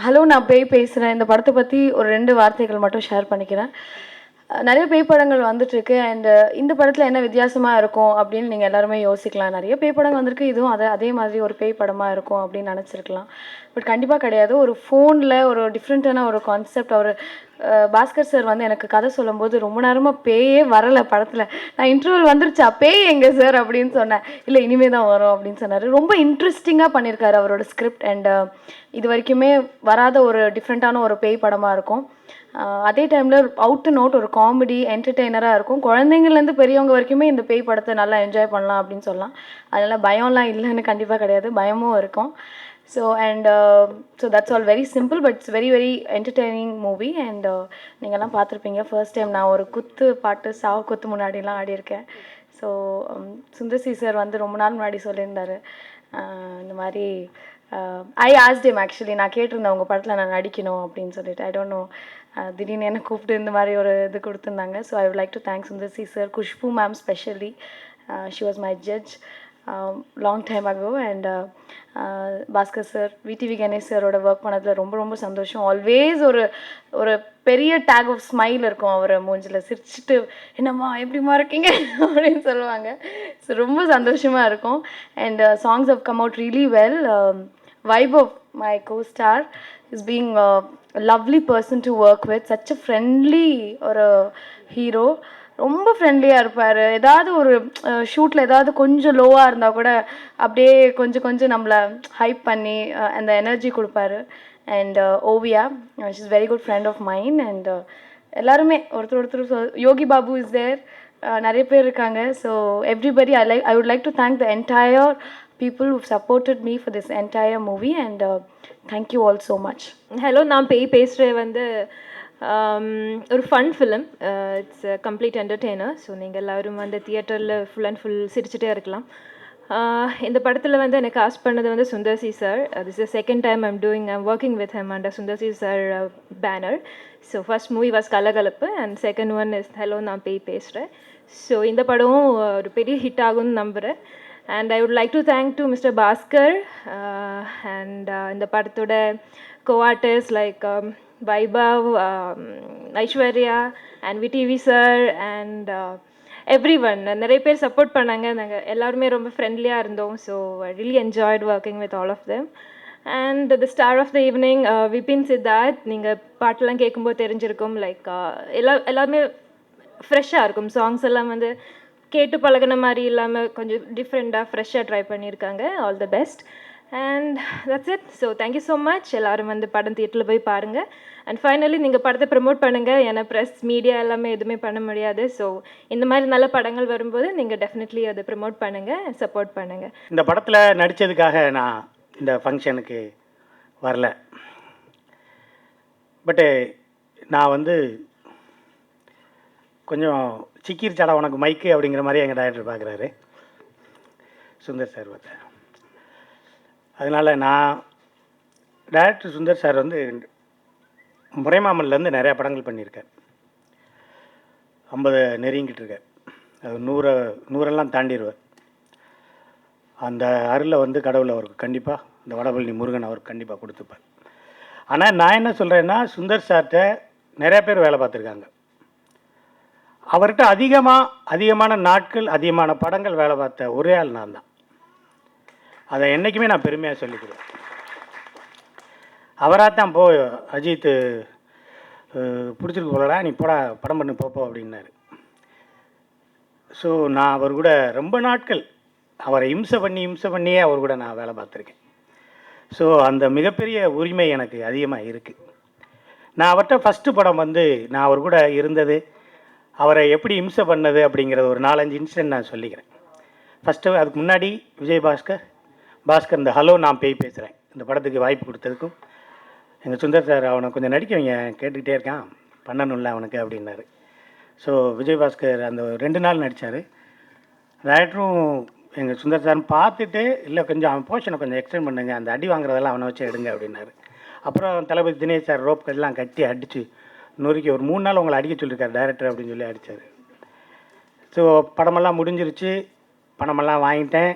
Hello, நான் பேய் பேசுகிறேன். இந்த படத்தை பற்றி ஒரு 2 வார்த்தைகள் மட்டும் ஷேர் பண்ணிக்கிறேன். நிறைய பேய் படங்கள் வந்துட்டுருக்கு. இந்த படத்தில் என்ன வித்தியாசமாக இருக்கும் அப்படின்னு நீங்கள் எல்லாருமே யோசிக்கலாம். நிறைய பேய் படங்கள் வந்திருக்கு, இதுவும் அதே மாதிரி ஒரு பேய் படமாக இருக்கும் அப்படின்னு நினச்சிருக்கலாம். பட் கண்டிப்பாக கிடையாது. ஒரு ஃபோனில் ஒரு டிஃப்ரெண்ட்டான ஒரு கான்செப்ட். அவர் பாஸ்கர் சார் வந்து எனக்கு கதை சொல்லும்போது ரொம்ப நேரமாக பேயே வரலை படத்தில். நான் இன்டர்வல் வந்துருச்சா, பேய் எங்கே சார் அப்படின்னு சொன்னேன். இல்லை, இனிமே தான் வரும் அப்படின்னு சொன்னார். ரொம்ப இன்ட்ரெஸ்டிங்காக பண்ணியிருக்காரு அவரோட ஸ்கிரிப்ட். இது வரைக்குமே வராத ஒரு டிஃப்ரெண்ட்டான ஒரு பேய் படமாக இருக்கும். அதே டைமில் அவுட் அண்ட் அவுட் ஒரு காமெடி என்டர்டெய்னராக இருக்கும். குழந்தைங்கள்லேருந்து பெரியவங்க வரைக்குமே இந்த பேய் படத்தை நல்லா என்ஜாய் பண்ணலாம் அப்படின்னு சொல்லலாம். அதனால் பயம்லாம் இல்லைன்னு கண்டிப்பாக கிடையாது, பயமும் இருக்கும். So that's all very simple, but it's very very entertaining movie. நீங்கள்லாம் பார்த்துருப்பீங்க. ஃபர்ஸ்ட் டைம் நான் ஒரு குத்து பாட்டு, சாவு குத்து முன்னாடிலாம் ஆடியிருக்கேன். ஸோ சுந்தர்சி சார் வந்து ரொம்ப நாள் முன்னாடி சொல்லியிருந்தார் இந்த மாதிரி. ஐ ஆஸ்ட் ஹிம் ஆக்சுவலி, நான் கேட்டிருந்தேன் உங்கள் படத்தில் நான் நடிக்கணும் அப்படின்னு சொல்லிட்டு. ஐ டோன்ட் நோ, திடீர்னு என்ன கூப்பிட்டு இந்த மாதிரி ஒரு இது கொடுத்துருந்தாங்க. So I would like to thank Sundar C sir, Khushbu ma'am specially. She was my judge long time ago. Bhaskar sir, VTV Ganesh சாரோட ஒர்க் பண்ணதில் ரொம்ப ரொம்ப சந்தோஷம். ஆல்வேஸ் ஒரு ஒரு பெரிய டேக் ஆஃப் ஸ்மைல் இருக்கும் அவர் மூஞ்சில். சிரிச்சுட்டு என்னம்மா எப்படிமா இருக்கீங்க அப்படின்னு சொல்லுவாங்க. ஸோ ரொம்ப சந்தோஷமாக இருக்கும். Songs have come out really well. Vaibhav, my co-star, is being a lovely person to work with. Such a friendly ஒரு ஹீரோ. ரொம்ப ஃப்ரெண்ட்லியாக இருப்பார். ஏதாவது ஒரு ஷூட்டில் ஏதாவது கொஞ்சம் லோவாக இருந்தால் கூட அப்படியே கொஞ்சம் கொஞ்சம் நம்மளை ஹைப் பண்ணி அந்த எனர்ஜி கொடுப்பாரு. Oviya, she is very good friend of mind. எல்லாருமே ஒருத்தர் யோகி பாபு இஸ் தேர். நிறைய பேர் இருக்காங்க. So everybody I would like to thank the entire people who've supported me for this entire movie, and thank you all so much. Hello, நான் பேய் பேசுகிறேன் வந்து ஒரு fun film. It's complete entertainer. So நீங்கள் எல்லோரும் வந்து தியேட்டரில் ஃபுல் அண்ட் ஃபுல் சிரிச்சுட்டே இருக்கலாம். இந்த படத்தில் வந்து எனக்கு காஸ்ட் பண்ணது வந்து Sundar C sir. This is second time I'm working with him under Sundar C sir banner. So first movie was Kalakalappu and second one is hello, நான் பேய் பேசுகிறேன். ஸோ இந்த படமும் ஒரு பெரிய ஹிட் ஆகும்னு நம்புகிறேன். And I would like to thank to Mr. Bhaskar and in the படத்தோட co-artists like Vaibhav, Aishwarya and VTV sir and everyone. நிறைய பேர் சப்போர்ட் பண்ணாங்க. நாங்கள் எல்லாருமே ரொம்ப ஃப்ரெண்ட்லியாக இருந்தோம். So I really enjoyed working with all of them. And the star of the evening, Vipin Siddharth. நீங்கள் பாட்டெல்லாம் கேட்கும்போது தெரிஞ்சிருக்கும். லைக் எல்லாருமே ஃப்ரெஷ்ஷாக இருக்கும். சாங்ஸ் எல்லாம் வந்து கேட்டு பழகின மாதிரி இல்லாமல் கொஞ்சம் டிஃப்ரெண்ட்டாக ஃப்ரெஷ்ஷாக ட்ரை பண்ணியிருக்காங்க. All the best and that's it. So thank you so much. எல்லோரும் வந்து படம் தியேட்டரில் போய் பாருங்கள். அண்ட் ஃபைனலி நீங்கள் படத்தை ப்ரமோட் பண்ணுங்கள். ஏன்னா ப்ரெஸ் மீடியா எல்லாமே எதுவுமே பண்ண முடியாது. ஸோ இந்த மாதிரி நல்ல படங்கள் வரும்போது நீங்கள் டெஃபினெட்லி அதை ப்ரமோட் பண்ணுங்கள், சப்போர்ட் பண்ணுங்கள். இந்த படத்தில் நடித்ததுக்காக நான் இந்த ஃபங்க்ஷனுக்கு வரல. பட்டு நான் வந்து கொஞ்சம் சிக்கிருச்சாடா உனக்கு மைக்கு அப்படிங்கிற மாதிரி எங்கள் டைரக்டர் பார்க்குறாரு சுந்தர் சார் வந்து. அதனால் நான் டைரக்டர் சுந்தர் சார் வந்து முறைமாமன்லேருந்து நிறையா படங்கள் பண்ணியிருக்கார். 50 நெருங்கிட்டு இருக்கார். அது 100 தாண்டிடுவார். அந்த அருளை வந்து கடவுள் அவருக்கு கண்டிப்பாக, இந்த வடபழனி முருகன் அவருக்கு கண்டிப்பாக கொடுத்துப்பார். ஆனால் நான் என்ன சொல்கிறேன்னா, சுந்தர் சார்கிட்ட நிறையா பேர் வேலை பார்த்துருக்காங்க. அவர்கிட்ட அதிகமான நாட்கள், அதிகமான படங்கள் வேலை பார்த்த ஒரே ஆள் நான் தான். அதை என்றைக்குமே நான் பெருமையாக சொல்லிக்கிறேன். அவராகத்தான் அஜித் பிடிச்சிருக்கு போலடா, நீ போடா படம் பண்ணு போப்போ அப்படின்னாரு. ஸோ நான் அவர் கூட ரொம்ப நாட்கள் அவரை இம்சை பண்ணியே அவர் கூட நான் வேலை பார்த்துருக்கேன். ஸோ அந்த மிகப்பெரிய உரிமை எனக்கு அதிகமாக இருக்குது. நான் அவர்கிட்ட ஃபஸ்ட்டு படம் வந்து நான் அவர் கூட இருந்தது, அவரை எப்படி இம்சை பண்ணது அப்படிங்கிறது ஒரு 4-5 இன்சிடென்ட் நான் சொல்லிக்கிறேன். ஃபஸ்ட்டு அதுக்கு முன்னாடி பாஸ்கர் இந்த ஹலோ நான் பேய் பேசுகிறேன் இந்த படத்துக்கு வாய்ப்பு கொடுத்ததுக்கும் எங்கள் சுந்தர் சார், அவனை கொஞ்சம் நடிக்க வைங்க, கேட்டுக்கிட்டே இருக்கான், பண்ணணும்ல அவனுக்கு அப்படின்னாரு. ஸோ விஜயபாஸ்கர் அந்த 2 நாள் நடித்தார். டைரக்டரும் எங்கள் சுந்தர் சார் பார்த்துட்டு, இல்லை கொஞ்சம் அவன் போர்ஷனை கொஞ்சம் எக்ஸ்டெண்ட் பண்ணுங்க, அந்த அடி வாங்குறதெல்லாம் அவனை வச்சு எடுங்க அப்படின்னாரு. அப்புறம் தளபதி தினேஷ் சார் ரோப்கெல்லாம் கட்டி அடித்து நொறுக்கி ஒரு 3 நாள் உங்களை அடிக்க சொல்லியிருக்காரு டைரக்டர் அப்படின்னு சொல்லி அடித்தார். ஸோ படமெல்லாம் முடிஞ்சிருச்சு, பணமெல்லாம் வாங்கிட்டேன்,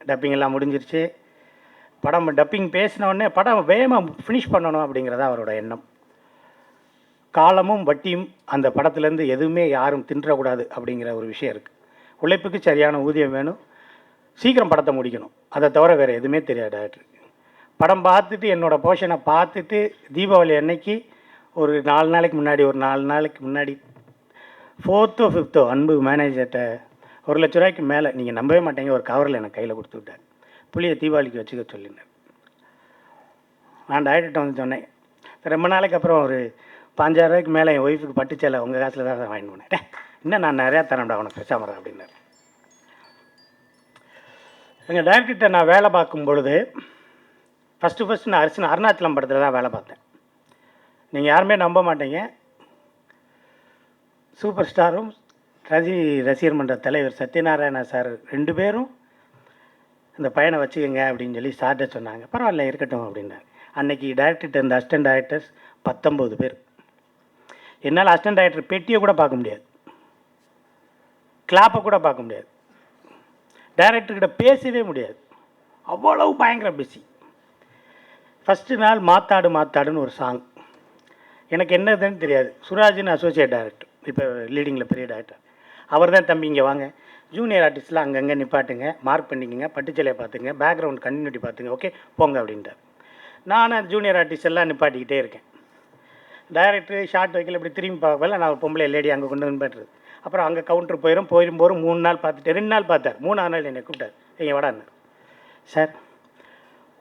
டப்பிங்கெல்லாம் முடிஞ்சிருச்சு. படம் டப்பிங் பேசினோடனே படம் வேகமாக ஃபினிஷ் பண்ணணும் அப்படிங்கிறதா அவரோட எண்ணம். காலமும் வட்டியும் அந்த படத்துலேருந்து எதுவுமே யாரும் தின்றக்கூடாது அப்படிங்கிற ஒரு விஷயம் இருக்குது. உழைப்புக்கு சரியான ஊதியம் வேணும், சீக்கிரம் படத்தை முடிக்கணும், அதை தவிர வேறு எதுவுமே தெரியாது டேரக்டருக்கு. படம் பார்த்துட்டு என்னோடய போர்ஷனை பார்த்துட்டு தீபாவளி அன்னைக்கு ஒரு 4 நாளைக்கு முன்னாடி 4 நாளைக்கு முன்னாடி 4th or 5th அன்பு மேனேஜர்கிட்ட 1,00,000 ரூபாய்க்கு மேலே, நீங்கள் நம்பவே மாட்டீங்க, ஒரு கவரில் எனக்கு கையில் கொடுத்து விட்டார். புளியை தீபாவளிக்கு வச்சுக்க சொல்லியிருந்தேன். நான் டைரக்டர்கிட்ட வந்து சொன்னேன், ரொம்ப நாளைக்கு அப்புறம் ஒரு 5,000 ரூபாய்க்கு மேலே என் ஒய்ஃபுக்கு பட்டுச்சேலை உங்கள் காசில் தான் வாங்கிட்டு போனேன். இன்னும் நான் நிறையா தரேன்டா உனக்கு பேசாமறேன் அப்படின்னாரு. எங்கள் டைரக்டர்கிட்ட நான் வேலை பார்க்கும் பொழுது ஃபஸ்ட்டு நான் அருணாச்சலம் படத்தில் தான் வேலை பார்த்தேன். நீங்கள் யாருமே நம்ப மாட்டீங்க, சூப்பர் ஸ்டாரும் ரசிகர் மன்ற தலைவர் சத்யநாராயணா சார் 2 பேரும் இந்த பையனை வச்சுக்கோங்க அப்படின்னு சொல்லி சார்ட்ட சொன்னாங்க. பரவாயில்ல இருக்கட்டும் அப்படின்னாரு. அன்றைக்கி டைரக்டர்கிட்ட இருந்த அசிஸ்டன்ட் டைரக்டர்ஸ் 19 பேர். என்னால் அசிஸ்டன்ட் டைரக்டர் பெட்டியை கூட பார்க்க முடியாது, கிளாப்பை கூட பார்க்க முடியாது, டைரக்டர்கிட்ட பேசவே முடியாது, அவ்வளவு பயங்கர பிஸி. ஃபஸ்ட்டு நாள் மாத்தாடுன்னு ஒரு சாங், எனக்கு என்னதுன்னு தெரியாது. சுராஜ்னு அசோசியேட் டைரக்டர், இப்போ லீடிங்கில் பெரிய டைரக்டர், அவர் தான் தம்பி இங்கே வாங்க, ஜூனியர் ஆர்டிஸ்ட்லாம் அங்கங்கே நிப்பாட்டுங்க, மார்க் பண்ணிக்கங்க, பட்டுச்சலையை பார்த்துங்க, பேக்ரவுண்ட் கண்டினியூட்டி பார்த்துங்க, ஓகே போங்க அப்படின்ட்டார். நானும் ஜூனியர் ஆர்டிஸ்ட் எல்லாம் நிப்பாட்டிக்கிட்டே இருக்கேன். டைரக்டர் ஷார்ட் வைக்கல, இப்படி திரும்பி பார்க்கல, நான் ஒரு பொம்பளை லேடி அங்கே கொண்டு வந்து நிப்பாட்டுறது. அப்புறம் அங்கே கவுண்டர் போயிடும் 3 நாள் பார்த்துட்டு 2 நாள் பார்த்தார். 3ஆவது நாள் என்னை கூப்பிட்டார், எங்கள் வடான்னு, சார்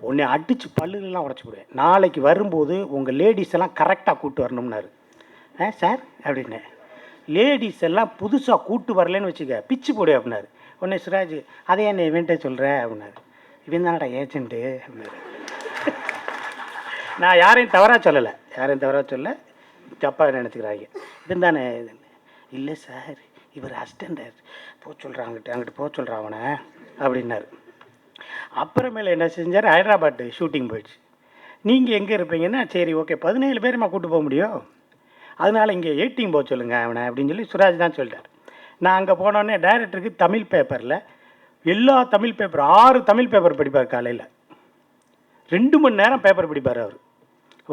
உன்னை அடித்து பல்லுலாம் உடச்சி போடுவேன், நாளைக்கு வரும்போது உங்கள் லேடிஸ் எல்லாம் கரெக்டாக கூப்பிட்டு வரணும்னாரு. சார் அப்படின்னேன், லேடிஸ் எல்லாம் புதுசாக கூட்டு வரலன்னு வச்சுக்க பிச்சு போடு அப்படின்னாரு. உடனே சுராஜ் அதே என்ன இவன்ட்டே சொல்கிறேன் அப்படின்னாரு. இவன் தானடா ஏஜென்ட்டு அப்படின்னாரு. நான் யாரையும் தவறாக சொல்லலை, தப்பாக நினச்சிக்கிறாங்க. இவன் தானே இல்லை சார், இவர் அசிஸ்டண்ட் போக சொல்கிறான், அங்கிட்டு போக சொல்கிறான் அவனை அப்படின்னாரு. அப்புறமேல என்ன செஞ்சார், ஹைதராபாத் ஷூட்டிங் போயிடுச்சு. நீங்கள் எங்கே இருப்பீங்கன்னா, சரி ஓகே 17 பேருமா கூப்பிட்டு போக முடியும், அதனால் இங்கே 18 போக சொல்லுங்கள் அவனை அப்படின்னு சொல்லி சுராஜ் தான் சொல்லிட்டார். நான் அங்கே போனோடனே டைரக்டருக்கு தமிழ் பேப்பரில் எல்லா தமிழ் பேப்பர் 6 தமிழ் பேப்பர் படிப்பார். காலையில் 2 மணி நேரம் பேப்பர் படிப்பார் அவர்.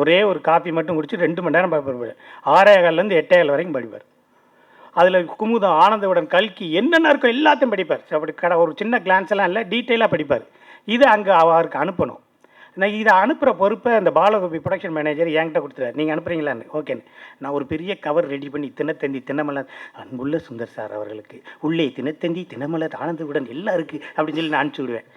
ஒரே ஒரு காஃபி மட்டும் குடிச்சு 2 மணி நேரம் பேப்பர் படிப்பார். 6:15 8:00 வரைக்கும் படிப்பார். அதில் குமுதம், ஆனந்தவுடன், கல்கி என்னென்ன இருக்கோ எல்லாத்தையும் படிப்பார். அப்படி ஒரு சின்ன கிளான்ஸ் எல்லாம் இல்லை, டீட்டெயிலாக படிப்பார். இதை அங்கே அவருக்கு அனுப்பணும். நான் இதை அனுப்புகிற பொறுப்பை அந்த பாலகோபி ப்ரொடக்ஷன் மேனேஜர் என்கிட்ட கொடுத்துட்டார். நீங்கள் அனுப்புகிறீங்களான்னு. ஓகேன்னு நான் ஒரு பெரிய கவர் ரெடி பண்ணி தினத்தந்தி தினமலர் அன்புள்ள சுந்தர் சார் அவர்களுக்கு உள்ளே தினத்தந்தி தினமலர் ஆனந்தவுடன் எல்லாம் இருக்குது அப்படின்னு சொல்லி நான் அனுப்பிச்சி விடுவேன்.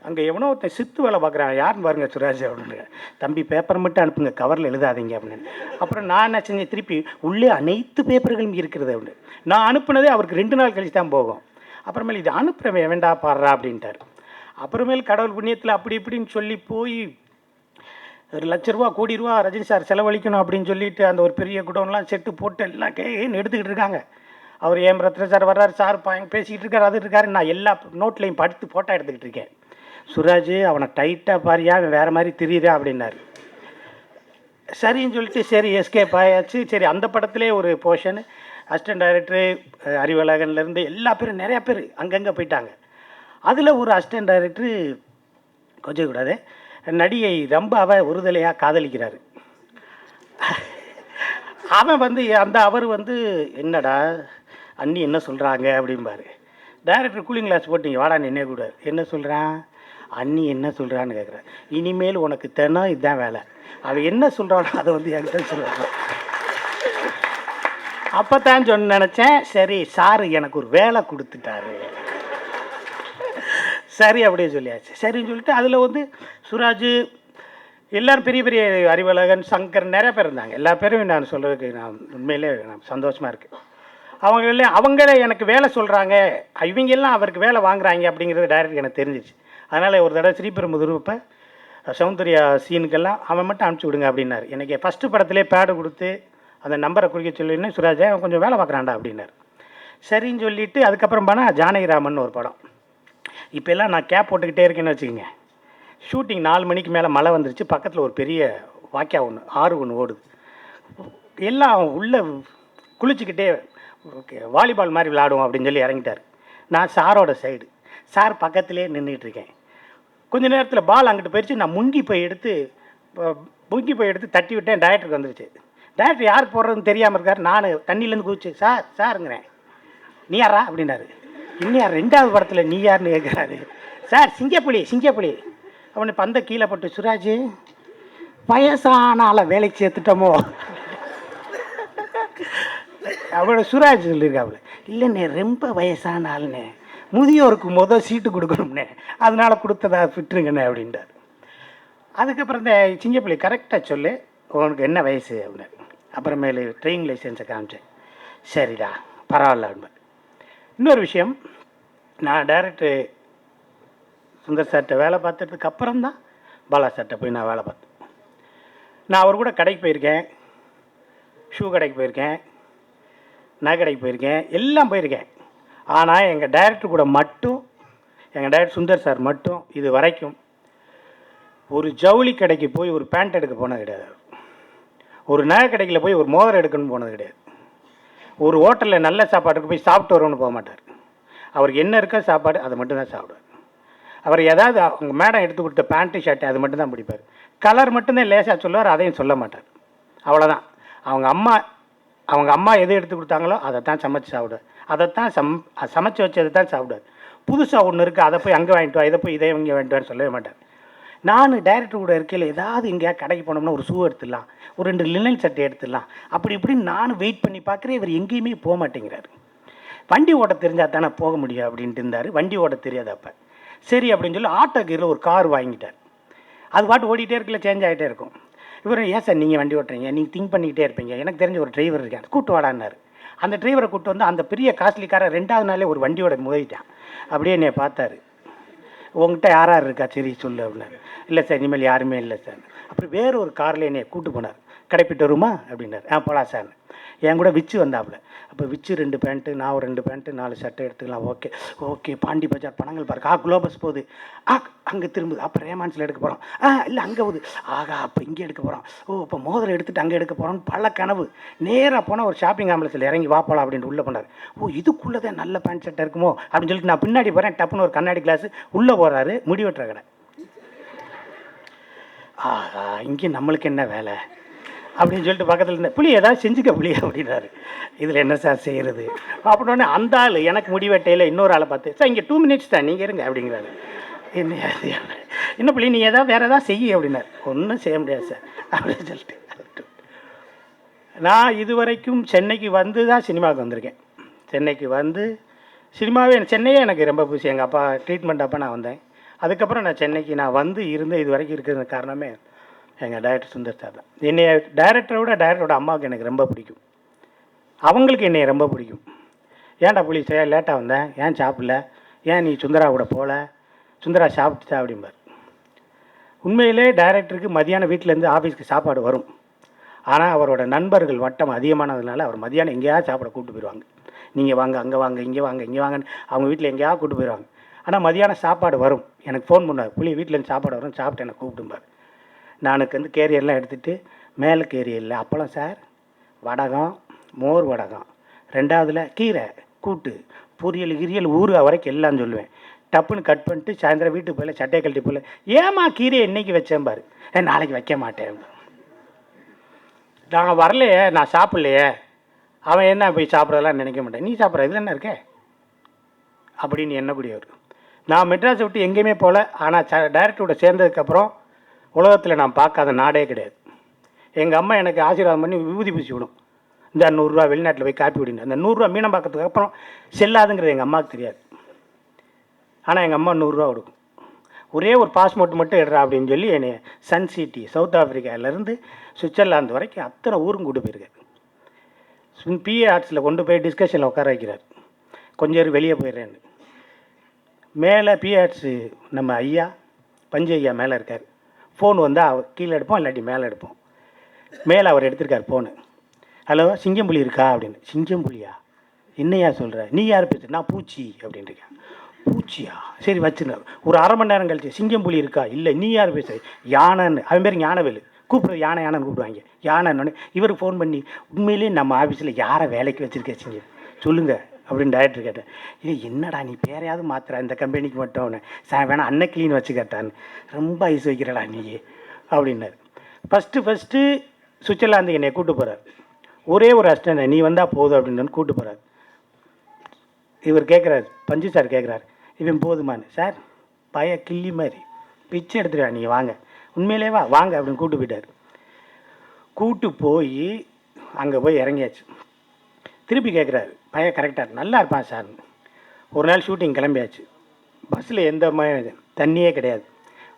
அங்கே எவனோ ஒருத்தன் சித்து வேலை பார்க்குறான், யாருன்னு பாருங்க சுராஜ் அப்படின்னு. தம்பி பேப்பர் மட்டும் அனுப்புங்க, கவரில் எழுதாதீங்க அப்படின்னு. அப்புறம் நான் என்ன செஞ்சேன், திருப்பி உள்ளே அனைத்து பேப்பர்களும் இருக்கிறது அப்படின்னு. நான் அனுப்புனதே அவருக்கு 2 நாள் கழிச்சு தான் போகும். அப்புறமேல் இது அனுப்புகிறவன் வேண்டா பாடுறா அப்படின்ட்டார். அப்புறமேல் கடவுள் புண்ணியத்தில் அப்படி இப்படின்னு சொல்லி போய் 1,00,000 ரூபா கோடி ரூபா ரஜினி சார் செலவழிக்கணும் அப்படின்னு சொல்லிட்டு அந்த ஒரு பெரிய குடோன்லாம் செட்டு போட்டு எல்லாம் எடுத்துக்கிட்டு இருக்காங்க. அவர் ஏம் ரத்ன சார் வர்றாரு, சார் பேசிக்கிட்டு இருக்காரு, அது இருக்காரு. நான் எல்லா நோட்லையும் படுத்து ஃபோட்டோ எடுத்துக்கிட்டு இருக்கேன். சுராஜ் அவனை டைட்டாக பாரியா, அவன் வேறு மாதிரி தெரியுதா அப்படின்னாரு. சரின்னு சொல்லிட்டு சரி எஸ்கேப் ஆயாச்சு. சரி அந்த படத்திலே ஒரு போர்ஷன் அசிஸ்டன்ட் டைரக்டரு அறிவழகன்லேருந்து எல்லா பேரும் நிறையா பேர் அங்கங்கே போயிட்டாங்க. அதில் ஒரு அசிஸ்டன்ட் டைரக்டரு கொஞ்சம் கூடாது நடிகை ரம்பாவை ஒருதலையாக காதலிக்கிறாரு. அவன் அவர் என்னடா அண்ணி என்ன சொல்கிறாங்க அப்படிம்பாரு. டைரக்டர் கூலிங் கிளாஸ் போட்டிங்க வாடா நின்னே கூட என்ன சொல்கிறான், அண்ணி என்ன சொல்கிறான்னு கேட்குறேன். இனிமேல் உனக்கு தினம் இதுதான் வேலை, அவன் என்ன சொல்கிறானோ அதை என்கிட்ட சொல்லுவாங்க. அப்போ தான் நினச்சேன், சரி சாரு எனக்கு ஒரு வேலை கொடுத்துட்டாரு, சரி அப்படியே சொல்லியாச்சு. சரின்னு சொல்லிட்டு அதில் சுராஜ் எல்லோரும் பெரிய பெரிய அறிவழகன், சங்கர் நிறைய பேர் இருந்தாங்க. எல்லா பேரும் நான் சொல்கிறதுக்கு நான் உண்மையிலே நான் சந்தோஷமாக இருக்குது. அவங்களே எனக்கு வேலை சொல்கிறாங்க, இவங்கெல்லாம் அவருக்கு வேலை வாங்குறாங்க அப்படிங்கிறது டைரக்டர் எனக்கு தெரிஞ்சிச்சு. அதனால் ஒரு தடவை ஸ்ரீபெரும்புதூர் இப்போ சௌந்தர்யா சீனுக்கெல்லாம் அவன் மட்டும் அனுப்பிச்சி விடுங்க அப்படின்னாரு. எனக்கு ஃபஸ்ட்டு படத்திலே பேடு கொடுத்து அந்த நம்பரை குறிக்க சொல்லின்னு சுராஜா அவன் கொஞ்சம் வேலை பார்க்குறான்டா அப்படின்னாரு. சரின்னு சொல்லிவிட்டு அதுக்கப்புறம் போனால் ஜானகிராமன் ஒரு படம். இப்போ எல்லாம் நான் கேப் போட்டுக்கிட்டே இருக்கேன்னு வச்சுக்கோங்க. ஷூட்டிங் 4 மணிக்கு மேலே மழை வந்துருச்சு. பக்கத்தில் ஒரு பெரிய வாக்கியா ஆறு ஒன்று ஓடுது. எல்லாம் உள்ளே குளிச்சுக்கிட்டே ஓகே வாலிபால் மாதிரி விளையாடுவோம் அப்படின்னு சொல்லி இறங்கிட்டார். நான் சாரோட சைடு, சார் பக்கத்துலேயே நின்றுட்டு இருக்கேன். கொஞ்ச நேரத்தில் பால் அங்கிட்டு போயிடுச்சு. நான் முங்கி போய் எடுத்து தட்டி விட்டேன். டைரக்டருக்கு வந்துருச்சு. டைரக்டர் யாருக்கு போடுறதுன்னு தெரியாமல் இருக்கார். நான் தண்ணியிலேருந்து குதிச்சு சாருங்கிறேன். நீ யாரா அப்படின்னாரு. இன்னும் 2வது படத்தில் நீ யாருன்னு கேட்குறாரு. சார் சிங்கப்புலி அவனை பந்த கீழே போட்டு, சுராஜ் வயசான ஆளை வேலைக்கு சேர்த்துட்டோமோ அவளை சுராஜ் சொல்லியிருக்காப்புல. இல்லைண்ணே ரொம்ப வயசான ஆளுண்ணே, முதியோருக்கு சீட்டு கொடுக்கணும்னே, அதனால கொடுத்ததா விட்டுருங்கண்ணே அப்படின்ட்டார். அதுக்கப்புறம் இந்த சிங்கப்புலி கரெக்டாக சொல்லு உனக்கு என்ன வயசு அப்படின்னாரு. அப்புறமேலு ட்ரெயினிங் லைசன்ஸை காமிச்சேன். சரிடா பரவாயில்ல அப்படின்னாரு. இன்னொரு விஷயம், நான் டைரக்டர் சுந்தர் சார்கிட்ட வேலை பார்த்ததுக்கு அப்புறம் தான் பாலா சார்கிட்ட போய் நான் வேலை பார்த்தேன். நான் அவர் கூட கடைக்கு போயிருக்கேன், ஷூ கடைக்கு போயிருக்கேன், நகை கடைக்கு போயிருக்கேன், எல்லாம் போயிருக்கேன். ஆனால் எங்கள் டைரக்டர் கூட மட்டும், எங்கள் டைரக்டர் சுந்தர் சார் மட்டும் இது வரைக்கும் ஒரு ஜவுளி கடைக்கு போய் ஒரு பேண்ட் எடுக்க போனது கிடையாது. ஒரு நகை கடைக்கில் போய் ஒரு மோதிரம் எடுக்கணும்னு போனது கிடையாது. ஒரு ஹோட்டலில் நல்ல சாப்பாட்டுக்கு போய் சாப்பிட்டு வரும்னு போக மாட்டார். அவருக்கு என்ன இருக்கோ சாப்பாடு அதை மட்டும்தான் சாப்பிடுவார். அவர் ஏதாவது அவங்க மேடம் எடுத்து கொடுத்த பேண்ட்டு ஷர்ட்டு அது மட்டும்தான் பிடிப்பார். கலர் மட்டும்தான் லேசாக சொல்லுவார், அதையும் சொல்ல மாட்டார். அவ்வளோதான். அவங்க அம்மா எது எடுத்து கொடுத்தாங்களோ அதை தான் சமைச்சு சாப்பிடுவார். அதைத்தான் சமைச்சு வச்சு அதை தான் சாப்பிடுவார். புதுசாக ஒன்று இருக்குது அதை போய் அங்கே வாங்கிட்டு வா, இதை போய் இதை இங்கே வாங்கிட்டு வான்னு சொல்லவே மாட்டார். நான் டைரக்டர் கூட இருக்கையில் ஏதாவது எங்கேயா கடைக்கு போனோம்னா ஒரு ஷூ எடுத்துடலாம், ஒரு 2 லினன் சட்டை எடுத்துடலாம், அப்படி இப்படின்னு நானும் வெயிட் பண்ணி பார்க்குறேன். இவர் எங்கேயுமே போக மாட்டேங்கிறார். வண்டி ஓட்ட தெரிஞ்சால் தானே போக முடியும் அப்படின்ட்டு இருந்தார். வண்டி ஓட்ட தெரியாது அப்போ. சரி அப்படின்னு சொல்லி ஆட்டோ கீரில் ஒரு கார் வாங்கிட்டார். அது பாட்டு ஓடிட்டே இருக்கல, சேஞ்ச் ஆகிட்டே இருக்கும். இவர் ஏன் சார் நீங்கள் வண்டி ஓட்டுறீங்க, நீங்கள் திங்க் பண்ணிக்கிட்டே இருப்பீங்க, எனக்கு தெரிஞ்ச ஒரு டிரைவர் இருக்கார், கூட்டு வாடான்னார். அந்த டிரைவரை கூப்பிட்டு வந்து அந்த பெரிய காஸ்ட்லி காரை 2வது நாளே ஒரு வண்டியோட முதலிட்டான். அப்படியே என்னை பார்த்தாரு. உங்கள்கிட்ட யார் இருக்கா, சரி சொல்லு அப்படின்னாரு. இல்லை சார் இனிமேல் யாருமே இல்லை சார். அப்புறம் வேறு ஒரு காரில் என்னை கூப்பிட்டு போனார். கடைப்பிட்டு வருமா அப்படின்னாரு. போகலாம் சார். என் கூட விச்சு வந்தாப்புல. அப்போ விச்சு 2 பேண்ட்டு, நான் ஒரு 2 பேண்ட்டு 4 சட்டை எடுத்துக்கலாம். ஓகே பாண்டி பஜார் பணங்கள் பாருங்க, குளோபஸ் போகுது, அங்கே திரும்புது, அப்புறம் ரேமான்ஸில் எடுக்க போகிறோம், இல்லை அங்கே போகுது, அப்போ இங்கே எடுக்க போகிறோம், இப்போ மோதிரம் எடுத்துகிட்டு அங்கே எடுக்க போகிறோம்னு பல கனவு. நேராக போனால் ஒரு ஷாப்பிங் காம்ப்ளெக்ஸில் இறங்கி வாப்பலாம் அப்படின்ட்டு உள்ளே போனார். இதுக்குள்ளே நல்ல பேண்ட் சட்டை இருக்குமோ அப்படின்னு சொல்லிட்டு நான் பின்னாடி போகிறேன். டப்புன்னு ஒரு கண்ணாடி கிளாஸு உள்ளே போகிறாரு, முடி வெட்டுற கடை. இங்கே நம்மளுக்கு என்ன வேலை அப்படின்னு சொல்லிட்டு பக்கத்தில் இருந்தேன். புளி ஏதாவது செஞ்சுக்க புளி அப்படின்னாரு. இதில் என்ன சார் செய்கிறது அப்படின்னோடனே அந்த ஆள் எனக்கு முடிவெட்டையில் இன்னொரு ஆளை பார்த்து, சார் இங்கே 2 மினிட்ஸ் தான் நீங்கள் இருங்க அப்படிங்கிறாரு. என்ன புளி நீ ஏதாவது வேறு ஏதாவது செய்ய அப்படின்னாரு. ஒன்றும் செய்ய முடியாது சார் அப்படின்னு சொல்லிட்டு நான் இது வரைக்கும் சென்னைக்கு வந்து தான் சினிமாவுக்கு வந்திருக்கேன். சென்னைக்கு வந்து சென்னையே எனக்கு ரொம்ப பிடிச்சி. எங்கள் அப்பா ட்ரீட்மெண்ட் அப்போ நான் வந்தேன். அதுக்கப்புறம் நான் சென்னைக்கு வந்து இருந்து இது வரைக்கும் இருக்கிறது காரணமே எங்கள் டைரக்டர் சுந்தர் சார் தான். என்னை டைரக்டரோட அம்மாவுக்கு எனக்கு ரொம்ப பிடிக்கும். அவங்களுக்கு என்னை ரொம்ப பிடிக்கும். ஏன்டா புளி லேட்டாக வந்தேன், ஏன் சாப்பிடல, ஏன் நீ சுந்தரா கூட போகல, சுந்தரா சாப்பிட்டுச்சா அப்படிம்பார். உண்மையிலே டைரக்டருக்கு மதியானம் வீட்டிலேருந்து ஆஃபீஸ்க்கு சாப்பாடு வரும். ஆனால் அவரோட நண்பர்கள் வட்டம் அதிகமானதுனால அவர் மதியானம் எங்கேயாவது சாப்பிட கூப்பிட்டு போயிடுவாங்க. நீங்கள் வாங்க, அங்கே வாங்க, இங்கே வாங்க, இங்கே வாங்கன்னு அவங்க வீட்டில் எங்கேயாவது கூப்பிட்டு போயிடுவாங்க. ஆனால் மதியானம் சாப்பாடு வரும். எனக்கு ஃபோன் பண்ணுவார், புளி வீட்டிலேருந்து சாப்பாடு வரும், சாப்பிட்டு எனக்கு கூப்பிட்டும்பார். நானுக்கு வந்து கேரியர்லாம் எடுத்துகிட்டு மேலே கேரியரில் அப்பளம் சார், வடகம், மோர் வடகம், 2வதுல கீரை கூட்டு, பொரியல் கிரியல் ஊறுகாய் வரைக்கும் எல்லாம் சொல்லுவேன். டப்புன்னு கட் பண்ணிட்டு சாயந்தரம் வீட்டுக்கு போயில சட்டையை கழட்டி போயில, ஏமா கீரையை இன்றைக்கி வச்சேன் பாரு, நாளைக்கு வைக்க மாட்டேன். நாங்கள் வரலையே, நான் சாப்பிட்லையே, அவன் என்ன போய் சாப்பிட்றதெல்லாம் நினைக்க மாட்டேன். நீ சாப்பிட்ற இதில் என்ன இருக்கே அப்படின்னு என்னக்கூடியவர். நான் மெட்ராஸை விட்டு எங்கேயுமே போகல. ஆனால் டைரக்டரோட சேர்ந்ததுக்கப்புறம் உலகத்தில் நான் பார்க்காத நாடே கிடையாது. எங்கள் அம்மா எனக்கு ஆசீர்வாதம் பண்ணி விபூதி பூசி விடும். இந்த 100 ரூபா வெளிநாட்டில் போய் காப்பி விடுங்க. அந்த 100 ரூபா மீனம்பாக்கத்துக்கு அப்புறம் செல்லாதுங்கிறது எங்கள் அம்மாவுக்கு தெரியாது. ஆனால் எங்கள் அம்மா 100 ரூபா கொடுக்கும். ஒரே ஒரு பாஸ்போர்ட் மட்டும் எடுறா அப்படின்னு சொல்லி என்னை சன் சிட்டி சவுத் ஆஃப்ரிக்காவிலேருந்து சுவிட்சர்லாந்து வரைக்கும் அத்தனை ஊரும் கூட்டு போயிருக்காரு. பிஏ ஆர்ட்ஸில் கொண்டு போய் டிஸ்கஷனில் உட்கார வைக்கிறார். கொஞ்சம் வெளியே போயிடுறேன்னு. மேலே பிஏ ஆர்ட்ஸு நம்ம ஐயா பஞ்சு ஐயா மேலே இருக்கார். ஃபோன் வந்தால் அவர் கீழே எடுப்போம், இல்லாட்டி மேலே எடுப்போம். மேலே அவர் எடுத்திருக்கார் ஃபோனு. ஹலோ சிங்கம்புலி இருக்கா அப்படின்னு. சிங்கம்புலியா, என்னையா சொல்கிற, நீ யார் பேசுகிற, நான் பூச்சி அப்படின்ட்டுருக்கேன். பூச்சியா, சரி வச்சுருந்தார். ஒரு 1/2 மணி நேரம் கழிச்சு சிங்கம்புலி இருக்கா, இல்லை நீ யார் பேசுகிற, யானைன்னு. அவன் பேர் ஞானவேலு, கூப்பிட்றது யானைன்னு கூப்பிடுவாங்க. யானைன்னு இவருக்கு ஃபோன் பண்ணி, உண்மையிலேயே நம்ம ஆஃபீஸில் யாரை வேலைக்கு வச்சுருக்கேன் சிங்கம் சொல்லுங்கள் அப்படின்னு டைரக்டர் கேட்டேன். இது என்னடா நீ பேரையாவது மாத்திரா இந்த கம்பெனிக்கு மட்டும் அவனை சார் வேணா அன்னக்கிளின்னு வச்சு கேட்டான்னு. ரொம்ப ஐஸ் வைக்கிறடா நீ அப்படின்னாரு. ஃபஸ்ட்டு சுவிட்சர்லாந்து என்னை கூப்பிட்டு போகிறார். ஒரே ஒரு அஸ்டன்ட் நீ வந்தால் போதும் அப்படின்னு கூப்பிட்டு போகிறார். இவர் கேட்குறாரு, பஞ்சு சார் கேட்குறாரு, இவன் போதுமானு. சார் பய கிள்ளி மாதிரி பிச்சை எடுத்துருவா நீங்கள் வாங்க, உண்மையிலே வாங்க அப்படின்னு கூப்பிட்டு போயிட்டார். கூப்பிட்டு போய் அங்கே போய் இறங்கியாச்சு. திருப்பி கேட்குறாரு, பையன் கரெக்டாக நல்லா இருப்பான் சார். ஒரு நாள் ஷூட்டிங் கிளம்பியாச்சு. பஸ்ஸில் எந்த தண்ணியே கிடையாது.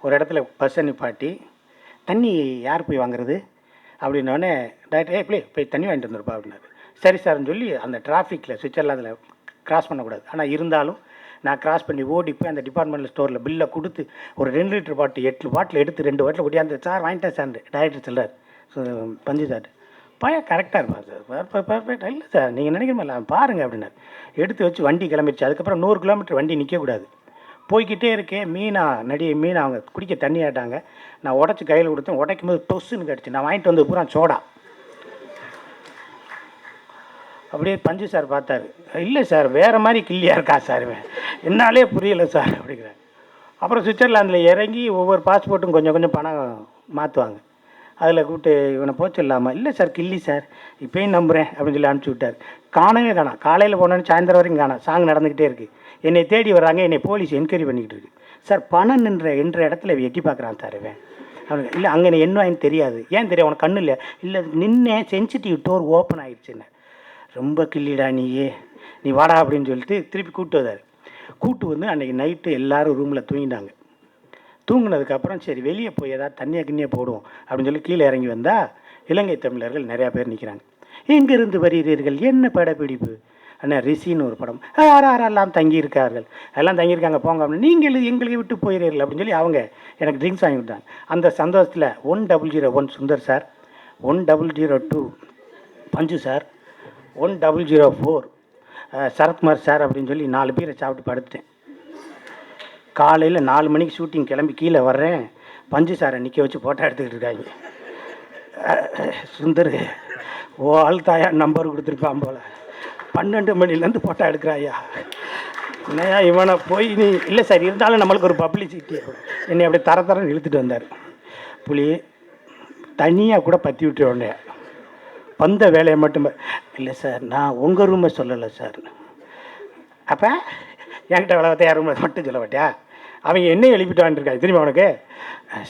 ஒரு இடத்துல பஸ்ஸை நிப்பாட்டி தண்ணி யார் போய் வாங்குறது அப்படின்னோடனே டைரக்டர் போய் தண்ணி வாங்கிட்டு வந்துருப்பா அப்படின்னாரு. சரி சார்னு சொல்லி அந்த டிராஃபிக்கில் சுவிட்சர்லாந்தில் கிராஸ் பண்ணக்கூடாது. ஆனால் இருந்தாலும் நான் கிராஸ் பண்ணி ஓடி போய் அந்த டிபார்ட்மெண்டல் ஸ்டோரில் பில்லை கொடுத்து ஒரு 2 லிட்டர் பாட்டில் 8 பாட்டில் எடுத்து 2 பாட்டில் கொடியாந்து சார் வாங்கிட்டேன் சார் டைரக்டர் சொல்கிறார். ஸோ பஞ்சு சார் பையன் கரெக்டாக இருப்பான் சார், பர்ஃபெக்டாக இல்லை சார் நீங்கள் நினைக்கிற மாதிரி பாருங்கள் அப்படின்னாரு. எடுத்து வச்சு வண்டி கிளம்பிடுச்சு. அதுக்கப்புறம் 100 கிலோமீட்டர் வண்டி நிற்கக்கூடாது. போய்கிட்டே இருக்கேன். மீனா அவங்க குடிக்க தண்ணி ஆட்டாங்க. நான் உடச்சி கையில் கொடுத்தேன். உடைக்கும் போது டொஸ்ஸுன்னு கிடச்சி. நான் வாங்கிட்டு வந்து பூரா சோடா. அப்படியே பஞ்சு சார் பார்த்தாரு. இல்லை சார் வேறு மாதிரி கில்லியாக இருக்கா சார், என்னாலே புரியலை சார் அப்படிங்கிறார். அப்புறம் சுவிட்சர்லாந்தில் இறங்கி ஒவ்வொரு பாஸ்போர்ட்டும் கொஞ்சம் கொஞ்சம் பணம் மாற்றுவாங்க. அதில் கூப்பிட்டு இவனை போச்சு இல்லாமல், இல்லை சார் கில்லி சார் இப்போயும் நம்புகிறேன் அப்படின்னு சொல்லி அனுப்பிச்சி விட்டார். காணவே காணோம். காலையில் போனோன்னு சாயந்தரம் வரைக்கும் காணோம். சாங் நடந்துக்கிட்டே இருக்குது. என்னை தேடி வர்றாங்க. என்னை போலீஸ் என்கொயரி பண்ணிக்கிட்டு இருக்கு. சார் பணம் என்ற இடத்துல எட்டி பார்க்குறான் சார் இவன். அவனுக்கு இல்லை அங்கே என்ன வாங்கி தெரியாது. ஏன் தெரியும் உனக்கு கண்ணு இல்லை? இல்லை நின்று சென்சிட்டிவ் டோர் ஓப்பன் ஆகிடுச்சுன்னு. ரொம்ப கில்லிடா நீ வாடா அப்படின்னு சொல்லிட்டு திருப்பி கூப்பிட்டு வந்தார். கூப்பிட்டு வந்து அன்றைக்கி நைட்டு எல்லோரும் ரூமில் தூங்கிட்டாங்க. தூங்கினதுக்கப்புறம் சரி வெளியே போய் ஏதாவது தண்ணியை போடுவோம் அப்படின்னு சொல்லி கீழே இறங்கி வந்தால் இலங்கை தமிழர்கள் நிறையா பேர் நிற்கிறாங்க. எங்கேருந்து வருகிறீர்கள், என்ன படப்பிடிப்பு? அண்ணா ரிஷின்னு ஒரு படம். யாரெல்லாம் தங்கியிருக்கார்கள், எல்லாம் தங்கியிருக்காங்க போங்க அப்படின்னு. நீங்கள் எங்களை விட்டு போயிடுறீர்கள் அப்படின்னு சொல்லி அவங்க எனக்கு ட்ரிங்க்ஸ் வாங்கி கொடுத்தாங்க. அந்த சந்தோஷத்தில் 1001 சுந்தர் சார், 1002 பஞ்சு சார், 1004 சரத்குமார் சார் அப்படின்னு சொல்லி 4 பேரை சாப்பிட்டு படுத்துட்டேன். காலையில் 4 மணிக்கு ஷூட்டிங் கிளம்பி கீழே வர்றேன். பஞ்சு சாரை நிற்க வச்சு ஃபோட்டோ எடுத்துக்கிட்டு இருக்காங்க. சுந்தர் ஓ ஆள் தாயா நம்பர் கொடுத்துருப்பான் போல், 12 மணிலேருந்து ஃபோட்டோ எடுக்கிறாயா என்னையா இவனை போய் நீ. இல்லை சார் இருந்தாலும் நம்மளுக்கு ஒரு பப்ளிசிட்டி. என்னை அப்படியே தரன்னு இழுத்துட்டு வந்தார். புளி தனியாக கூட பற்றி விட்டு உடனே வந்த வேலையை மட்டும். இல்லை சார் நான் உங்கள் ரூமை சொல்லலை சார். அப்போ என்கிட்ட வேலை யார் ரூமை மட்டும் சொல்ல மாட்டியா? அவங்க என்ன எழுப்பிட்டு வந்துருக்காங்க திரும்பி அவனுக்கு.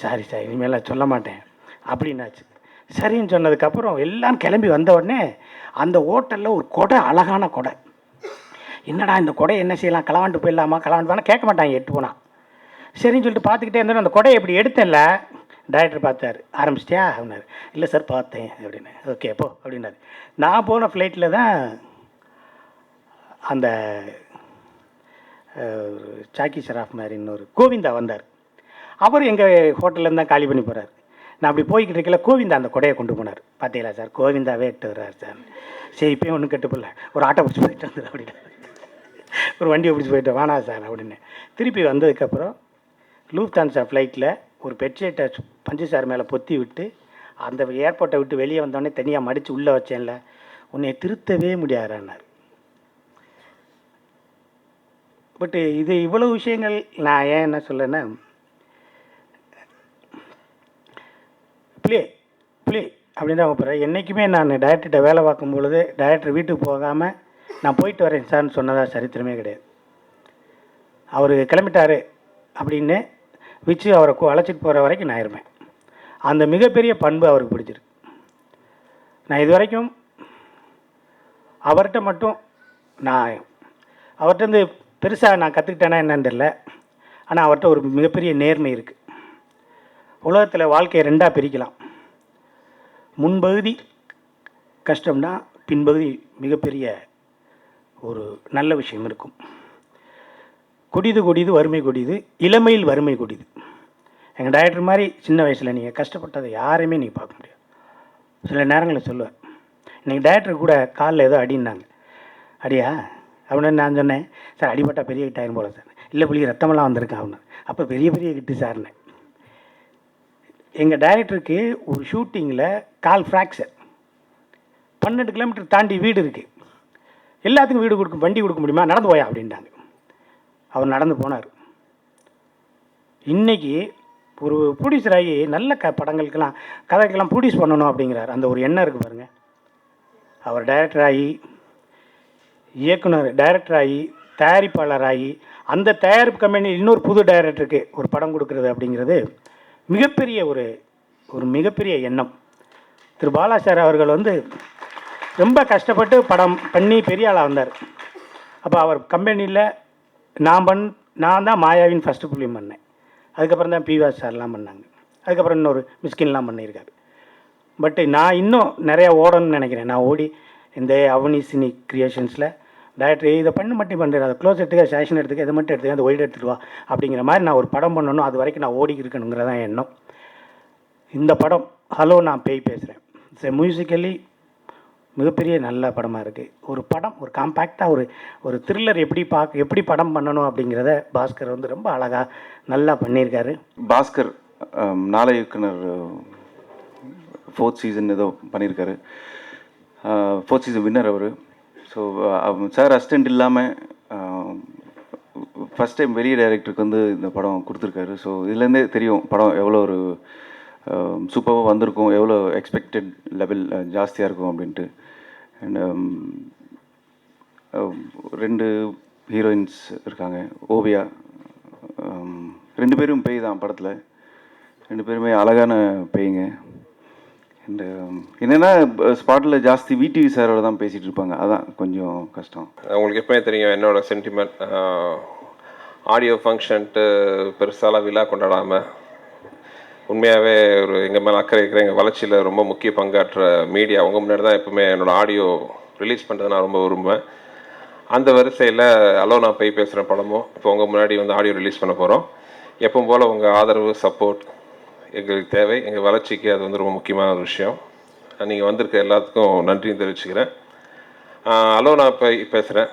சாரி சார் இனிமேலாம் சொல்ல மாட்டேன் அப்படின்னாச்சு. சரின்னு சொன்னதுக்கப்புறம் எல்லாம் கிளம்பி வந்த உடனே அந்த ஹோட்டலில் ஒரு கொடை, அழகான கொடை. என்னடா இந்த கொடை என்ன செய்யலாம், களவாண்டு போயிடலாமா, களவாண்டு போனால் கேட்க மாட்டாங்க எட்டு போனால். சரின்னு சொல்லிட்டு பார்த்துக்கிட்டே இருந்தோம். அந்த கொடையை எப்படி எடுத்தேன்ல டைரக்டர் பார்த்தார். ஆரம்பிச்சிட்டியா அப்படின்னாரு. இல்லை சார் பார்த்தேன் அப்படின்னு. ஓகே போ அப்படின்னாரு. நான் போன ஃப்ளைட்டில் தான் அந்த சாக்கி ஷராஃப் மாதிரி இன்னொரு கோவிந்தா வந்தார். அவர் எங்கள் ஹோட்டல்லேருந்து தான் காலி பண்ணி போகிறார். நான் அப்படி போய்கிட்டு இருக்கல கோவிந்தா அந்த கொடையை கொண்டு போனார். பார்த்தீங்களா சார் கோவிந்தாவே எட்டு வர்றார் சார். சரி இப்போயும் ஒன்றும் கெட்டுப்பில்ல, ஒரு ஆட்டோ பிடிச்சி போயிட்டு வந்துடு அப்படின்னு, ஒரு வண்டியை பிடிச்சி போயிட்டு வானா சார் அப்படின்னு. திருப்பி வந்ததுக்கப்புறம் லூஃப்தான்ஸா ஃப்ளைட்டில் ஒரு பெட்ஷீட்டை பஞ்சு சார் மேலே பொத்தி விட்டு அந்த ஏர்போர்ட்டை விட்டு வெளியே வந்தோடனே தனியாக மடித்து உள்ளே வச்சேன்ல, உன்னை திருத்தவே முடியாதுன்னார். பட்டு இது இவ்வளோ விஷயங்கள் நான் ஏன் என்ன சொல்லேன்னா, ப்ளே அப்படின்னு தான் போகிறேன். என்றைக்குமே நான் டைரக்டர்கிட்ட வேலை பார்க்கும் பொழுது டைரக்டர் வீட்டுக்கு போகாமல் நான் போயிட்டு வரேன் சார்னு சொன்னதாக சரித்திரமே கிடையாது. அவர் கிளம்பிட்டார் அப்படின்னு வச்சு அவரை அழைச்சிட்டு போகிற வரைக்கும் நான் இருப்பேன். அந்த மிகப்பெரிய பண்பு அவருக்கு பிடிச்சிருக்கு. நான் இது வரைக்கும் அவர்கிட்ட மட்டும் அவர்கிட்ட பெருசாக நான் கற்றுக்கிட்டேன்னா என்னன்னு தெரியல. ஆனால் அவர்கிட்ட ஒரு மிகப்பெரிய நேர்மை இருக்குது. உலகத்தில் வாழ்க்கையை 2ஆக பிரிக்கலாம். முன்பகுதி கஷ்டம்னா பின்பகுதி மிகப்பெரிய ஒரு நல்ல விஷயம் இருக்கும். கொடிது வறுமை கொடிது, இளமையில் வறுமை கொடிது. எங்கள் டைரக்டர் மாதிரி சின்ன வயசில் நீங்கள் கஷ்டப்பட்டதை யாரையுமே நீங்கள் பார்க்க முடியாது. சில நேரங்களில் சொல்லுவார், நீங்கள் டைரக்டர் கூட காலில் ஏதோ அடின்னாங்க. அடியா அப்படின்னு நான் சொன்னேன். சார் அடிபட்டால் பெரிய கிட்டாயிரும் போல சார். இல்லை புள்ளி ரத்தமெல்லாம் வந்திருக்கேன் அப்படின்னு. அப்போ பெரிய கிட்டு சார்னு. எங்கள் டைரக்டருக்கு ஒரு ஷூட்டிங்கில் கால் ஃப்ராக்சர், 12 கிலோமீட்டர் தாண்டி வீடு இருக்குது. எல்லாத்துக்கும் வீடு கொடுக்க வண்டி கொடுக்க முடியுமா, நடந்து போயா அப்படின்ட்டாங்க. அவர் நடந்து போனார். இன்றைக்கி ஒரு ப்ரொடியூசர் ஆகி நல்ல படங்களுக்கெல்லாம் கதைக்கெல்லாம் ப்ரொடியூஸ் பண்ணணும் அப்படிங்கிறார். அந்த ஒரு எண்ணம் இருக்குது பாருங்கள். அவர் டைரக்டர் ஆகி, இயக்குனர் டைரக்டர் ஆகி, தயாரிப்பாளர் ஆகி, அந்த தயாரிப்பு கம்பெனி இன்னொரு புது டைரக்டருக்கு ஒரு படம் கொடுக்குறது அப்படிங்கிறது மிகப்பெரிய ஒரு மிகப்பெரிய எண்ணம். திரு பாலா சார் அவர்கள் வந்து ரொம்ப கஷ்டப்பட்டு படம் பண்ணி பெரிய ஆளாக வந்தார். அப்போ அவர் கம்பெனியில் நான் தான் மாயாவின் ஃபஸ்ட்டு ஃபிலிம் பண்ணேன். அதுக்கப்புறம் தான் பிவாஸ் சார்லாம் பண்ணாங்க. அதுக்கப்புறம் இன்னொரு மிஸ்கின்லாம் பண்ணியிருக்காரு. பட்டு நான் இன்னும் நிறையா ஓடணும்னு நினைக்கிறேன். நான் ஓடி இந்த அவனி சினி கிரியேஷன்ஸில் டைரக்டர் இதை மட்டும் பண்ணுறேன், அதை க்ளோஸ் எடுத்துக்க, சேஷன் எடுத்துக்க, இதை மட்டும் எடுத்துக்க, அந்த ஒயிட் எடுத்துகிட்டு வா அப்படிங்கிற மாதிரி நான் ஒரு படம் பண்ணணும். அது வரைக்கும் நான் ஓடி இருக்கணுங்கிறதான் எண்ணம். இந்த படம் ஹலோ நான் பேய் பேசுகிறேன். இட்ஸ் மியூசிக்கலி மிகப்பெரிய நல்ல படமாக இருக்குது. ஒரு படம் ஒரு காம்பேக்டாக ஒரு த்ரில்லர் எப்படி படம் பண்ணணும் அப்படிங்கிறத பாஸ்கர் வந்து ரொம்ப அழகாக நல்லா பண்ணியிருக்காரு. பாஸ்கர் நாளை இயக்குனர் 4th சீசன் ஏதோ பண்ணியிருக்காரு. 4th சீசன் வின்னர் அவர். ஸோ சார் அசிஸ்டண்ட் இல்லாமல் ஃபஸ்ட் டைம் வெளியே டைரக்டருக்கு வந்து இந்த படம் கொடுத்துருக்காரு. ஸோ இதுலேருந்தே தெரியும் படம் எவ்வளோ ஒரு சூப்பராக வந்திருக்கும், எவ்வளோ எக்ஸ்பெக்டட் லெவல் ஜாஸ்தியாக இருக்கும் அப்படின்ட்டு. அண்ட் 2 ஹீரோயின்ஸ் இருக்காங்க, ஓவியா. 2 பேரும் பேய் தான் படத்தில். 2 பேருமே அழகான பேய்ங்க. அண்டு என்னென்னா ஸ்பாட்டில் ஜாஸ்தி விடிவி சாரோட தான் பேசிகிட்டு இருப்பாங்க. அதான் கொஞ்சம் கஷ்டம். உங்களுக்கு எப்பவுமே தெரியும் என்னோட சென்டிமெண்ட். ஆடியோ ஃபங்க்ஷன்ட்டு பெருசாலாம் விழா கொண்டாடாமல் உண்மையாகவே எங்கள் மேலே அக்கறை இருக்கிற எங்கள் வளர்ச்சியில் ரொம்ப முக்கிய பங்காற்ற மீடியா உங்கள் முன்னாடி தான் எப்பவுமே என்னோடய ஆடியோ ரிலீஸ் பண்ணுறது நான் ரொம்ப விரும்புவேன். அந்த வரிசையில் ஹலோ நான் போய் பேசுகிற படமும் இப்போ உங்கள் முன்னாடி வந்து ஆடியோ ரிலீஸ் பண்ண போகிறோம். எப்பவும் போல் உங்கள் ஆதரவு சப்போர்ட் எங்களுக்கு தேவை. எங்கள் வளர்ச்சிக்கு அது வந்து ரொம்ப முக்கியமான ஒரு விஷயம். நீங்கள் வந்திருக்க எல்லாத்துக்கும் நன்றியும் தெரிவிச்சுக்கிறேன். ஹலோ நான் பேசுகிறேன்.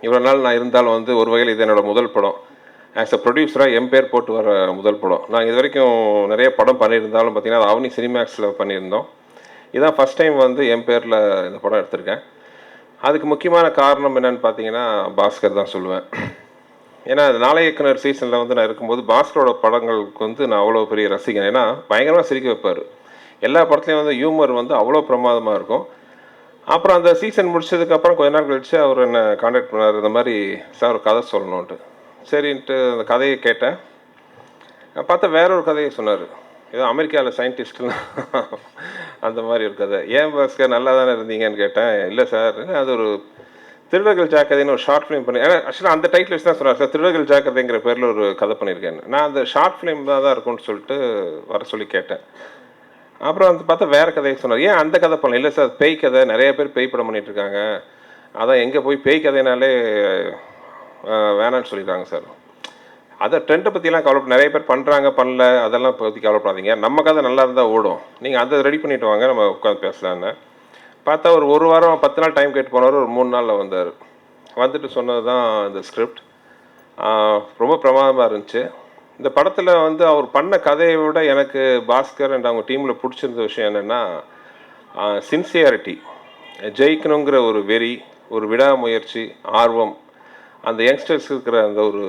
இவ்வளோ நாள் நான் இருந்தாலும் வந்து ஒரு வகையில் இது என்னோடய முதல் படம். ஆஸ் அ ப்ரொடியூசராக என் பேர் போட்டு வர முதல் படம். நான் இது வரைக்கும் நிறைய படம் பண்ணியிருந்தாலும் பார்த்திங்கன்னா அது அவனி சினிமேக்ஸில் பண்ணியிருந்தோம். இதுதான் ஃபஸ்ட் டைம் வந்து என் பேரில் இந்த படம் எடுத்திருக்கேன். அதுக்கு முக்கியமான காரணம் என்னென்னு பார்த்தீங்கன்னா பாஸ்கர் தான் சொல்லுவேன். ஏன்னா நாளை இயக்குனர் சீசனில் வந்து நான் இருக்கும்போது பாஸ்கரோட படங்களுக்கு வந்து நான் அவ்வளோ பெரிய ரசிகன். ஏன்னா பயங்கரமாக சிரிக்க வைப்பார். எல்லா படத்துலையும் வந்து ஹியூமர் வந்து அவ்வளோ பிரமாதமாக இருக்கும். அப்புறம் அந்த சீசன் முடிச்சதுக்கப்புறம் கொஞ்ச நாள் கழிச்சு அவர் என்னை காண்டாக்ட் பண்ணார், இந்த மாதிரி சார் ஒரு கதை சொல்லணுன்ட்டு. சரின்ட்டு அந்த கதையை கேட்டேன். பார்த்தா வேற ஒரு கதையை சொன்னார். ஏதோ அமெரிக்காவில் சயின்டிஸ்ட்லாம் அந்த மாதிரி ஒரு கதை. ஏன் பாஸ்கர் நல்லா தானே இருந்தீங்கன்னு கேட்டேன். இல்லை சார், அது ஒரு திருடர்கள் ஜாக்கிரதைன்னு ஒரு ஷார்ட் ஃபிலிம் பண்ணி, ஏன்னா ஆக்சுவலாக அந்த டைட்டில் வச்சு தான் சொன்னார் சார், திருடர்கள் ஜாக்கிரதைங்கிற பேரில் ஒரு கதை பண்ணியிருக்கேன். நான் அந்த ஷார்ட் ஃபிலிம் தான் இருக்கும்னு சொல்லிட்டு வர சொல்லி கேட்டேன். அப்புறம் வந்து பார்த்தா வேறு கதையை சொன்னார். ஏன் அந்த கதை பண்ணல? இல்லை சார், பேய் கதை, நிறைய பேர் பேய் படம் பண்ணிகிட்ருக்காங்க, அதான் எங்கே போய் பேய் கதைனாலே வேணான்னு சொல்லிடுறாங்க சார். அதை ட்ரெண்டை பற்றிலாம் கவலைப்பட, நிறைய பேர் பண்ணுறாங்க பண்ணல, அதெல்லாம் பற்றி கவலைப்படாதீங்க, நம்ம கதை நல்லா இருந்தால் ஓடும், நீங்கள் அதை ரெடி பண்ணிவிட்டு வாங்க, நம்ம உட்காந்து பேசலான்னு. பார்த்தா ஒரு வாரம் 10 நாள் டைம் கேட்டு போனவர் ஒரு 3 நாளில் வந்தார். வந்துட்டு சொன்னது தான் இந்த ஸ்கிரிப்ட். ரொம்ப பிரமாதமாக இருந்துச்சு. இந்த படத்தில் வந்து அவர் பண்ண கதையை விட எனக்கு பாஸ்கர் அண்ட் அவங்க டீமில் பிடிச்சிருந்த விஷயம் என்னென்னா சின்சியாரிட்டி, ஜெயிக்கணுங்கிற ஒரு வெறி, ஒரு விடாமுயற்சி, ஆர்வம், அந்த யங்ஸ்டர்ஸ் இருக்கிற அந்த ஒரு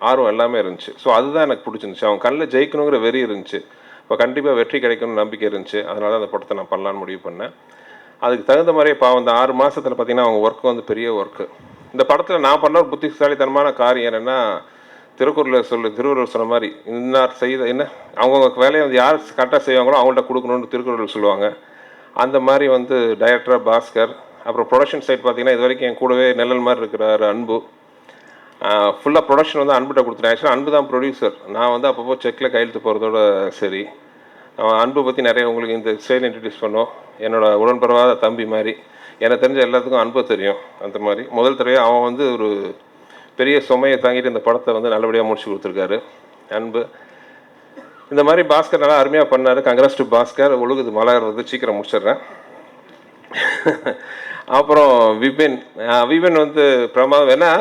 ஆர்வம் எல்லாமே இருந்துச்சு. ஸோ அதுதான் எனக்கு பிடிச்சிருந்துச்சு. அவங்க கண்ணில் ஜெயிக்கணுங்கிற வெறி இருந்துச்சு. இப்போ கண்டிப்பாக வெற்றி கிடைக்கணும்னு நம்பிக்கை இருந்துச்சு. அதனால தான் அந்த படத்தை நான் பண்ணலான்னு முடிவு பண்ணேன். அதுக்கு தகுந்த மாதிரியே பாவம் இந்த 6 மாதத்தில் பார்த்திங்கன்னா அவங்க ஒர்க்கு வந்து பெரிய ஒர்க்கு. இந்த படத்தில் நான் பண்ண ஒரு புத்திசாலித்தனமான காரியம் என்னென்னா, திருக்குறள் சொன்ன மாதிரி இன்னார் செய்த என்ன அவங்கவுங்க வேலையை வந்து யார் கரெக்டாக செய்வாங்களோ அவங்கள்ட்ட கொடுக்கணுன்னு திருக்குறள் சொல்லுவாங்க. அந்த மாதிரி வந்து டைரக்டராக பாஸ்கர், அப்புறம் ப்ரொடக்ஷன் சைட் பார்த்திங்கன்னா இது வரைக்கும் என் கூடவே நிழல் மாதிரி இருக்கிறார் அன்பு. ஃபுல்லாக ப்ரொடக்ஷன் வந்து அன்புகிட்ட கொடுத்துட்டேன். ஆக்சுவலாக அன்பு தான் ப்ரொடியூசர். நான் வந்து அப்பப்போ செக்கில் கையெழுத்து போகிறதோட சரி. அன்பு பற்றி நிறைய உங்களுக்கு இந்த ஸ்டைல் இன்ட்ரடியூஸ் பண்ணோம். என்னோடய உடன்படாத தம்பி மாதிரி, எனக்கு தெரிஞ்ச எல்லாத்துக்கும் அன்பு தெரியும். அந்த மாதிரி முதல் தடவையாக அவன் வந்து ஒரு பெரிய சுமையை தாங்கிட்டு இந்த படத்தை வந்து நல்லபடியாக முடிச்சு கொடுத்துருக்காரு அன்பு. இந்த மாதிரி பாஸ்கர் நல்லா அருமையாக பண்ணார். Congrats to Bhaskar. ஒழுகுது மலர் வந்து சீக்கிரம் முடிச்சிடுறேன். அப்புறம் விபின் வந்து பிரமாதம். ஏன்னா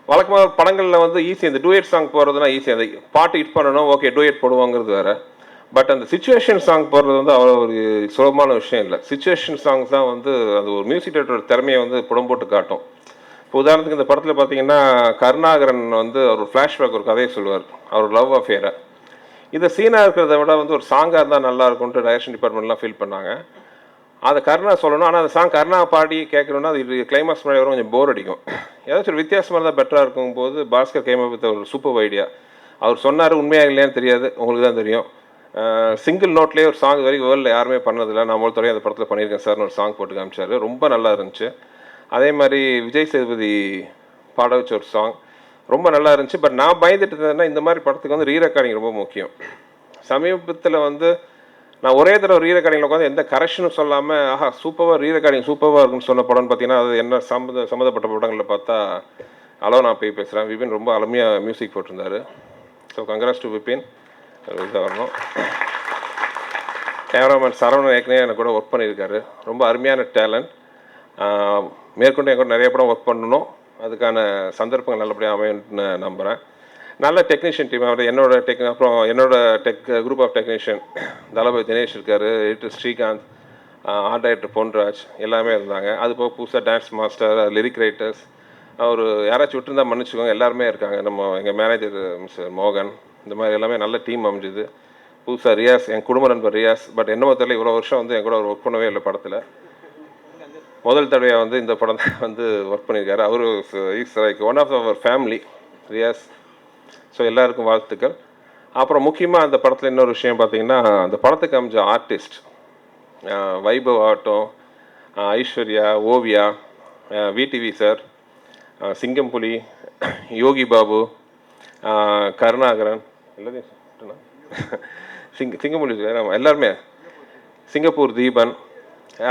வழக்கமாக படங்களில் வந்து ஈஸி, இந்த டூயட் சாங் போகிறதுனா ஈஸி, அந்த பாட்டு ஹிட் பண்ணணும், ஓகே டூயட் போடுவோங்கிறது வேறு. பட் அந்த சுச்சுவேஷன் சாங் போடுறது வந்து அவ்வளோ ஒரு சுலபமான விஷயம் இல்லை. சுச்சுவேஷன் சாங்ஸ் தான் வந்து அது ஒரு மியூசிக் டைரக்டரோட திறமையை வந்து புடம் போட்டு காட்டும். இப்போ உதாரணத்துக்கு இந்த படத்தில் பார்த்தீங்கன்னா கருணாகரன் வந்து அவர் ஃப்ளாஷ்பேக் ஒரு கதையை சொல்லுவார், அவர் லவ் அஃபேரை. இதை சீனாக இருக்கிறத விட வந்து ஒரு சாங்காக இருந்தால் நல்லா இருக்கும்ட்டு டைரக்ஷன் டிபார்ட்மெண்ட்லாம் ஃபீல் பண்ணாங்க. அதை கருணா சொல்லணும், ஆனால் அந்த சாங் கருணா பாடி கேட்கணுன்னா அது இது கிளைமாக்ஸ் முன்னாடி வரும் கொஞ்சம் போர் அடிக்கும். ஏதாச்சும் ஒரு வித்தியாசமாக இருந்தால் பெட்டராக இருக்கும் போது பாஸ்கர் கேம் வித் ஒரு சூப்பர் ஐடியா. அவர் சொன்னார், உண்மையாக இல்லையான்னு தெரியாது, உங்களுக்கு தான் தெரியும். சிங்கிள் நோட்லேயே ஒரு சாங் வரைக்கும் வேர்ல்டில் யாருமே பண்ணதில்லை, நான் முதல் தடவை அந்த படத்தில் பண்ணியிருக்கேன் சார்னு ஒரு சாங் போட்டு காமிச்சார், ரொம்ப நல்லா இருந்துச்சு. அதே மாதிரி விஜய் சேதுபதி பாட வச்ச ஒரு சாங் ரொம்ப நல்லா இருந்துச்சு. பட் நான் பயந்துட்டு இருந்தேன்னா இந்த மாதிரி படத்துக்கு வந்து ரீ ரெக்கார்டிங் ரொம்ப முக்கியம். சமீபத்தில் வந்து நான் ஒரே தடவை ரீ ரெக்கார்டிங்கில் உட்காந்து எந்த கரெக்ஷனும் சொல்லாமல் ஆஹா சூப்பராக ரீ ரெக்கார்டிங் சூப்பராக இருக்குன்னு சொன்ன படம்னு பார்த்தீங்கன்னா அது என்ன சம்மந்தப்பட்ட படங்களில் பார்த்தா அளவு நான் போய் பேசுகிறேன். விபின் ரொம்ப அருமையாக மியூசிக் போட்டிருந்தாரு. So congrats to Vipin. இதாக வரணும். கேமராமேன் சரவணன் ஏற்கனவே எனக்கு கூட ஒர்க் பண்ணியிருக்காரு, ரொம்ப அருமையான டேலண்ட். மேற்கொண்டு என் கூட நிறைய படம் ஒர்க் பண்ணணும், அதுக்கான சந்தர்ப்பங்கள் நல்லபடியாக அமையும்னு நம்புகிறேன். நல்ல டெக்னீஷியன் டீம் அவர் அப்புறம் என்னோட குரூப் ஆஃப் டெக்னீஷியன் தளபதி தினேஷ் இருக்கார், editor Srikanth, art director Ponraj எல்லாமே இருந்தாங்க. அது போக புதுசாக டான்ஸ் மாஸ்டர், லிரிக் ரைட்டர்ஸ், அவர் யாராச்சும் விட்டுருந்தா மன்னிச்சுக்கோங்க, எல்லாருமே இருக்காங்க. நம்ம எங்கள் மேனேஜர் மிஸ்டர் மோகன், இந்த மாதிரி எல்லாமே நல்ல டீம் அமைஞ்சுது. புதுசாக ரியாஸ், என் குடும்ப நண்பர் ரியாஸ். பட் என்னமோ தெரியல இவ்வளோ வருஷம் வந்து என் கூட அவர் ஒர்க் பண்ணவே இல்லை படத்தில். முதல் தடவையாக வந்து இந்த படம் தான் வந்து ஒர்க் பண்ணியிருக்காரு. அவர் is like one of our family ரியாஸ். ஸோ எல்லாருக்கும் வாழ்த்துக்கள். அப்புறம் முக்கியமாக அந்த படத்தில் இன்னொரு விஷயம் பார்த்தீங்கன்னா, அந்த படத்துக்கு அமைஞ்ச ஆர்டிஸ்ட் வைபவ் ஆகட்டும், ஐஸ்வர்யா, ஓவியா, விடிவி சார், சிங்கம்புலி, யோகி பாபு, கருணாகரன், எல்லாத்தையும் சிங்கம்புலி எல்லாருமே, சிங்கப்பூர் தீபன்,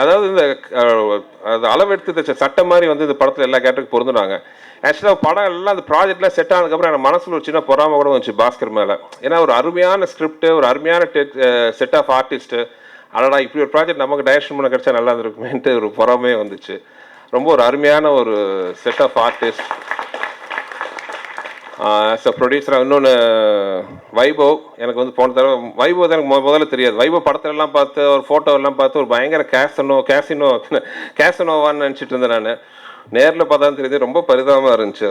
அதாவது இந்த அது அளவெடுத்து தைச்ச சட்டம் மாதிரி வந்து இந்த படத்தில் எல்லா கேரக்டருக்கும் பொருந்துனாங்க. ஆக்சுவலாக படம் எல்லாம் அந்த ப்ராஜெக்ட்லாம் செட் ஆனதுக்கப்புறம் எனக்கு மனசில் ஒரு சின்ன பொறாமை கூட வந்துச்சு பாஸ்கர் மேலே. ஏன்னா ஒரு அருமையான ஸ்கிரிப்ட், ஒரு அருமையான செட் ஆஃப் ஆர்டிஸ்ட்டு, அடடா இப்படி ஒரு ப்ராஜெக்ட் நமக்கு டைரக்ஷன் பண்ண கிடச்சா நல்லா இருந்திருக்குமேன்ட்டு ஒரு பொறாமையே வந்துச்சு. ரொம்ப ஒரு அருமையான ஒரு set of artist. As a ப்ரொடியூசராக இன்னொன்று வைபவ், எனக்கு வந்து போன தடவை வைபவ் தான் எனக்கு முதல்ல தெரியாது. வைபவ் படத்துலலாம் பார்த்து ஒரு ஃபோட்டோவெல்லாம் பார்த்து ஒரு பயங்கர கேசனோவான்னு நினச்சிட்டு இருந்தேன் நான். நேரில் பார்த்தா தெரியுது ரொம்ப பரிதாபமாக இருந்துச்சு.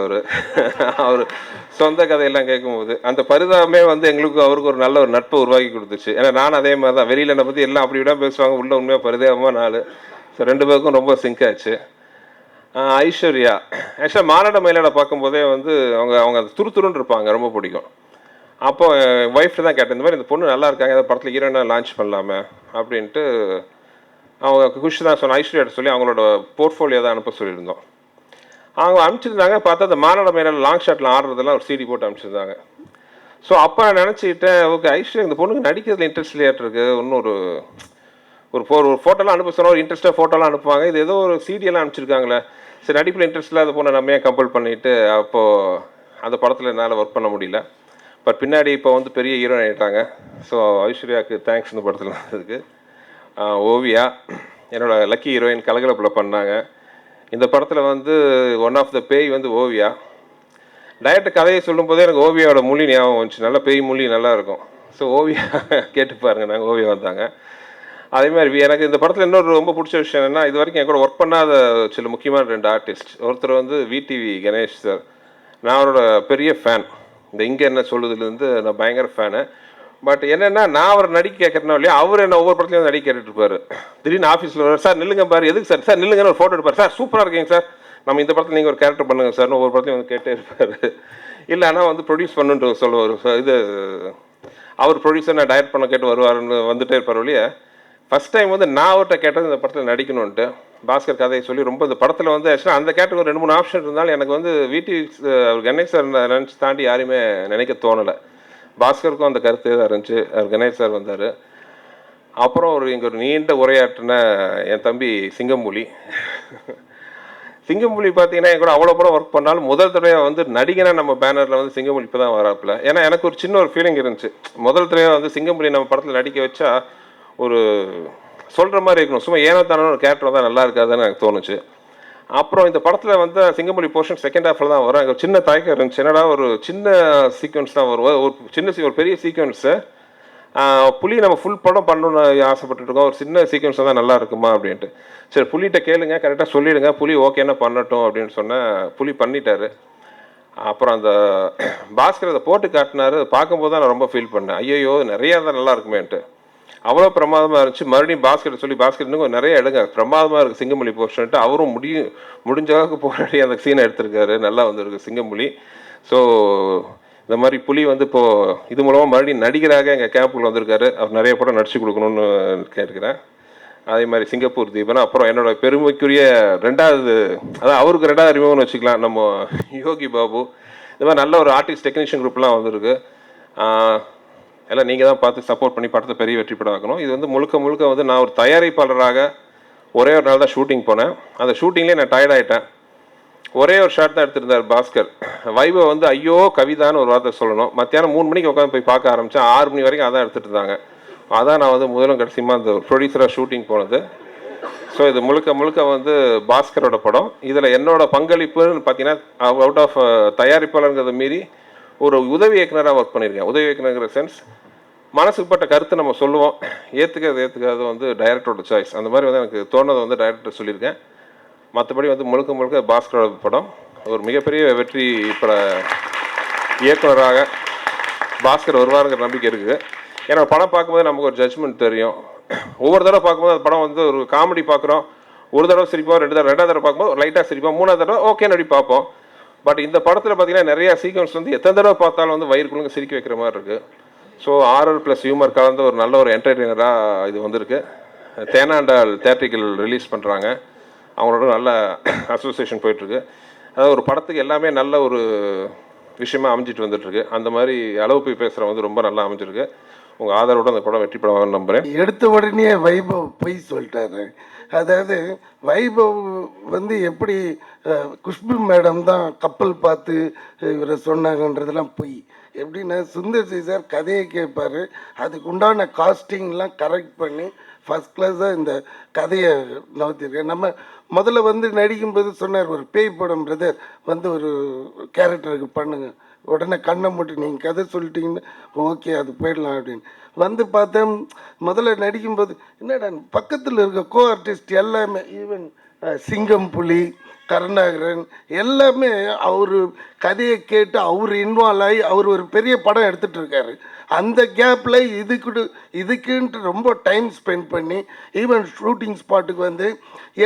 அவர் சொந்த கதையெல்லாம் கேட்கும்போது அந்த பரிதாபமே வந்து எங்களுக்கு அவருக்கு ஒரு நல்ல ஒரு நட்பை உருவாக்கி கொடுத்துச்சு. ஏன்னா நான் அதே மாதிரி தான், வெளியில் என்னை பற்றி எல்லாம் அப்படி விட பேசுவாங்க, உள்ள உண்மையாக பரிதாபமாக நாள். ஸோ ரெண்டு பேருக்கும் ரொம்ப சிங்க் ஆச்சு. ஐஸ்வர்யா ஆக்சுவலாக மாநாட மயிலாட பார்க்கும்போதே வந்து அவங்க துருத்துருன்னு இருப்பாங்க, ரொம்ப பிடிக்கும். அப்போ ஒய்ஃப்ட்டு தான் கேட்டேன், இந்த மாதிரி இந்த பொண்ணு நல்லா இருக்காங்க, ஏதாவது படத்தில் ஹீரோயினாக லான்ச் பண்ணலாமே அப்படின்ட்டு. அவங்க குஷ் தான் சொன்ன, ஐஸ்வர்யாட்ட சொல்லி அவங்களோட போர்ட்ஃபோலியோ தான் அனுப்ப சொல்லியிருந்தோம். அவங்க அனுப்பிச்சிருந்தாங்க. பார்த்தா அந்த மாநாட மயிலாட லாங் ஷாட்டில் ஆடுறதெல்லாம் ஒரு சிடி போட்டு அனுப்பிச்சிருந்தாங்க. ஸோ அப்போ நான் நினச்சிக்கிட்டேன், ஓகே ஐஸ்வர்யா இந்த பொண்ணுக்கு நடிக்கிறதுல இன்ட்ரெஸ்ட் இல்லையாட்டிருக்கு, இன்னும் ஒரு ஃபோட்டோலாம் அனுப்ப சொன்னால் ஒரு இன்ட்ரெஸ்ட்டாக ஃபோட்டோலாம் அனுப்புவாங்க, இது ஏதோ ஒரு சீடியெல்லாம் அனுப்பிச்சிருக்காங்களே, சரி நடிப்பில் இன்ட்ரெஸ்ட் இல்லாத பொண்ணை நம்ம ஏன் கம்பல் பண்ணிவிட்டு அப்போது அந்த படத்தில் என்னால் ஒர்க் பண்ண முடியல. பட் பின்னாடி இப்போ வந்து பெரிய ஹீரோயின் ஆகிட்டாங்க. ஸோ ஐஸ்வர்யாவுக்கு தேங்க்ஸ் இந்த படத்தில் வந்ததுக்கு. ஓவியா என்னோட லக்கி ஹீரோயின் கலகலப்பில் பண்ணாங்க. இந்த படத்தில் வந்து ஒன் ஆஃப் த பேய் வந்து ஓவியா. டைரக்டர் கதையை சொல்லும்போதே எனக்கு ஓவியாவோட மொழி ஞாபகம் வந்துச்சு, நல்லா பேய் மொழி நல்லாயிருக்கும். ஸோ ஓவியா கேட்டு பாருங்கள், நாங்கள் ஓவியா வந்தாங்க. அதே மாதிரி எனக்கு இந்த படத்தில் இன்னொரு ரொம்ப பிடிச்ச விஷயம் என்னென்னா, இது வரைக்கும் என் கூட ஒர்க் பண்ணாத சில முக்கியமான 2 ஆர்டிஸ்ட். ஒருத்தர் வந்து விடிவி கணேஷ் சார், நான் அவரோட பெரிய ஃபேன். இந்த இங்கே என்ன சொல்லுதுலேருந்து நான் பயங்கர ஃபேனு. பட் என்னென்னா நான் அவர் நடிக்க கேட்குறேன்னா இல்லையா, அவர் என்ன ஒவ்வொரு படத்துலையும் நடிக்க கேட்டுருப்பார். திடீர்னு ஆஃபீஸில் வர, சார் நில்லுங்க பாரு, எதுக்கு சார், சார் நில்லுங்கன்னு ஒரு ஃபோட்டோ எடுப்பார், சார் சூப்பராக இருக்கீங்க சார், நம்ம இந்த படத்தில் நீங்கள் ஒரு கேரக்டர் பண்ணுங்கள் சார்னு ஒவ்வொரு படத்துலையும் வந்து கேட்டே இருப்பார். இல்லை ஆனால் வந்து ப்ரொடியூஸ் பண்ணுன்ட்டு சொல்லுவார். இது அவர் ப்ரொடியூசர் நான் டைரக்ட் பண்ண கேட்டு வருவாருன்னு வந்துட்டே இருப்பார் இல்லையா. ஃபஸ்ட் டைம் வந்து நான் அவர்கிட்ட கேட்டது இந்த படத்தில் நடிக்கணுன்ட்டு, பாஸ்கர் கதையை சொல்லி ரொம்ப இந்த படத்தில் வந்து ஆக்சுவலாக அந்த கேரக்டர் 2-3 ஆப்ஷன் இருந்தாலும் எனக்கு வந்து அவர் கணேஷ் சார் நினச்சி தாண்டி யாரையுமே நினைக்க தோணலை. பாஸ்கருக்கும் அந்த கருத்து தான் இருந்துச்சு. அவர் கணேஷ் சார் வந்தார். அப்புறம் இங்கே ஒரு நீண்ட உரையாற்றின என் தம்பி சிங்கம்புலி. சிங்கம்புலி பார்த்தீங்கன்னா என் கூட அவ்வளோ படம் ஒர்க் பண்ணாலும் முதல் தடவையாக வந்து நடிகனாக நம்ம பேனரில் வந்து சிங்கம்புலி இப்போ தான் வராப்பில். ஏன்னா எனக்கு ஒரு சின்ன ஒரு ஃபீலிங் இருந்துச்சு, முதல் தடவையாக வந்து சிங்கம்புலி நம்ம படத்தில் நடிக்க வச்சா ஒரு சொல்கிற மாதிரி இருக்கணும், சும்மா ஏனோ தானே ஒரு கேரக்டர் தான் நல்லா இருக்காதுன்னு எனக்கு தோணுச்சு. அப்புறம் இந்த படத்தில் வந்து சிங்கம்புலி போர்ஷன் செகண்ட் ஹாஃபில் தான் வரும். எனக்கு சின்ன தயக்கம் இருந்துச்சு, என்னடா ஒரு சின்ன சீக்வன்ஸ் தான் வரும், ஒரு பெரிய சீக்வன்ஸு புலி நம்ம ஃபுல் படம் பண்ணணும்னு ஆசைப்பட்டுட்டு இருக்கோம், ஒரு சின்ன சீக்வன்ஸ் தான் நல்லா இருக்குமா அப்படின்ட்டு. சரி புலிகிட்ட கேளுங்க, கரெக்டாக சொல்லிவிடுங்க, புலி ஓகேன்னா பண்ணட்டும் அப்படின்னு சொன்னேன். புலி பண்ணிட்டாரு. அப்புறம் அந்த பாஸ்கர் அதை போட்டு காட்டினாரு. அதை பார்க்கும்போது தான் நான் ரொம்ப ஃபீல் பண்ணேன், ஐயோ நிறையா தான் நல்லா இருக்குமேன்ட்டு. அவ்வளோ பிரமாதமாக இருந்துச்சு. மறுபடியும் பாஸ்கெட் சொல்லி பாஸ்கெட் இன்னும் நிறைய எடுங்க, பிரமாதமாக இருக்குது சிங்கமொழி போர்ஷன்ட்டு. அவரும் முடிஞ்ச அளவுக்கு போராடி அந்த சீனை எடுத்திருக்காரு, நல்லா வந்துருக்கு சிங்கமொழி. ஸோ இந்த மாதிரி புலி வந்து இப்போது இது மூலமாக மறுபடியும் நடிகராக எங்கள் கேம்புக்குள்ள வந்திருக்காரு. அவர் நிறைய படம் நடிச்சு கொடுக்கணும்னு கேட்டுக்கிறேன். அதே மாதிரி சிங்கப்பூர் தீபன். அப்புறம் என்னோட பெருமைக்குரிய ரெண்டாவது, அதான் அவருக்கு ரெண்டாவது அறிமுகம்னு வச்சுக்கலாம், நம்ம யோகி பாபு. இந்த மாதிரி நல்ல ஒரு ஆர்டிஸ்ட் டெக்னீஷியன் குரூப்லாம் வந்திருக்கு. எல்லாம் நீங்கள் தான் பார்த்து சப்போர்ட் பண்ணி படத்தை பெரிய வெற்றி படம் ஆக்கணும். இது வந்து முழுக்க முழுக்க வந்து நான் ஒரு தயாரிப்பாளராக ஒரே ஒரு நாள் தான் ஷூட்டிங் போனேன். அந்த ஷூட்டிங்லேயே நான் டயர்ட் ஆகிட்டேன். ஒரே ஒரு ஷாட் தான் எடுத்திருந்தார் பாஸ்கர். வைபவ் வந்து ஐயோ கவிதான்னு ஒரு வார்த்தை சொல்லணும். மத்தியானம் 3 மணிக்கு உட்காந்து போய் பார்க்க ஆரம்பித்தேன். 6 மணி வரைக்கும் அதான் எடுத்துகிட்டு இருந்தாங்க. அதான் நான் வந்து முதலும் கடைசியமாக அந்த ப்ரொடியூசராக ஷூட்டிங் போனது. ஸோ இது முழுக்க முழுக்க வந்து பாஸ்கரோட படம். இதில் என்னோட பங்களிப்புன்னு பார்த்தீங்கன்னா அவுட் ஆஃப் தயாரிப்பாளருங்கிறத மீறி ஒரு உதவி இயக்குனராக ஒர்க் பண்ணியிருக்கேன். உதவி இயக்குனருங்கிற சென்ஸ், மனசுக்கு பட்ட கருத்தை நம்ம சொல்லுவோம், ஏற்றுக்காது வந்து டைரக்டரோட சாய்ஸ். அந்த மாதிரி வந்து எனக்கு தோணுதை வந்து டைரக்டர் சொல்லியிருக்கேன். மற்றபடி வந்து முழுக்க முழுக்க பாஸ்கரோட படம். ஒரு மிகப்பெரிய வெற்றி பட இயக்குனராக பாஸ்கர் வருவாருங்கிற நம்பிக்கை இருக்குது. ஏன்னா படம் பார்க்கும்போது நமக்கு ஒரு ஜட்ஜ்மெண்ட் தெரியும். ஒவ்வொரு தடவை பார்க்கும்போது அந்த படம் வந்து ஒரு காமெடி பார்க்குறோம், ஒரு தடவை சிரிப்போம், ரெண்டாவது தடவை பார்க்கும்போது லைட்டாக சிரிப்போம், 3வது தடவை ஓகே நடி பார்ப்போம். பட் இந்த படத்தில் பார்த்தீங்கன்னா நிறையா சீக்வன்ஸ் வந்து எத்தனை தடவை பார்த்தாலும் வந்து வயிறுக்குள்ளுங்க சிரிக்க வைக்கிற மாதிரி இருக்குது. ஸோ ஆர்ஆர் ப்ளஸ் ஹியூமர் கலந்த ஒரு நல்ல ஒரு என்டர்டெய்னராக இது வந்திருக்கு. தேனாண்டால் தேட்ரிக்கல் ரிலீஸ் பண்ணுறாங்க, அவங்களோட நல்ல அசோசியேஷன் போயிட்டுருக்கு. அதாவது ஒரு படத்துக்கு எல்லாமே நல்ல ஒரு விஷயமா அமைஞ்சிட்டு வந்துட்டுருக்கு. அந்த மாதிரி அளவு போய் பேசுகிற வந்து ரொம்ப நல்லா அமைஞ்சிருக்கு. உங்கள் ஆதரவோட அந்த படம் வெற்றி படமாக நம்புகிறேன். எடுத்த உடனே வைபவ் பொய் சொல்லிட்டாரு. அதாவது வைபவ் வந்து எப்படி குஷ்பு மேடம் தான் கப்பல் பார்த்து இவரை சொன்னாங்கன்றதெல்லாம் பொய். எப்படின்னா சுந்தர் சி சார் கதையை கேட்பார், அதுக்கு உண்டான காஸ்டிங்லாம் கரெக்ட் பண்ணி ஃபஸ்ட் கிளாஸாக இந்த கதையை நகர்த்திருக்கேன். நம்ம முதல்ல வந்து நடிக்கும்போது சொன்னார், ஒரு பேய் படம் பிரதர் வந்து ஒரு கேரக்டருக்கு பண்ணுங்க, உடனே கண்ணை மூட்டி நீங்கள் கதை சொல்லிட்டீங்கன்னு ஓகே அது போயிடலாம் அப்படின்னு வந்து பார்த்தேன். முதல்ல நடிக்கும்போது என்னடா பக்கத்தில் இருக்க கோ ஆர்டிஸ்ட் எல்லாமே, ஈவன் சிங்கம் புலி கருணாகரன் எல்லாமே அவர் கதையை கேட்டு அவர் இன்வால்வ் ஆகி அவர் ஒரு பெரிய படம் எடுத்துகிட்டு இருக்காரு. அந்த கேப்பில் இதுக்குன்ட்டு ரொம்ப டைம் ஸ்பெண்ட் பண்ணி ஈவன் ஷூட்டிங் ஸ்பாட்டுக்கு வந்து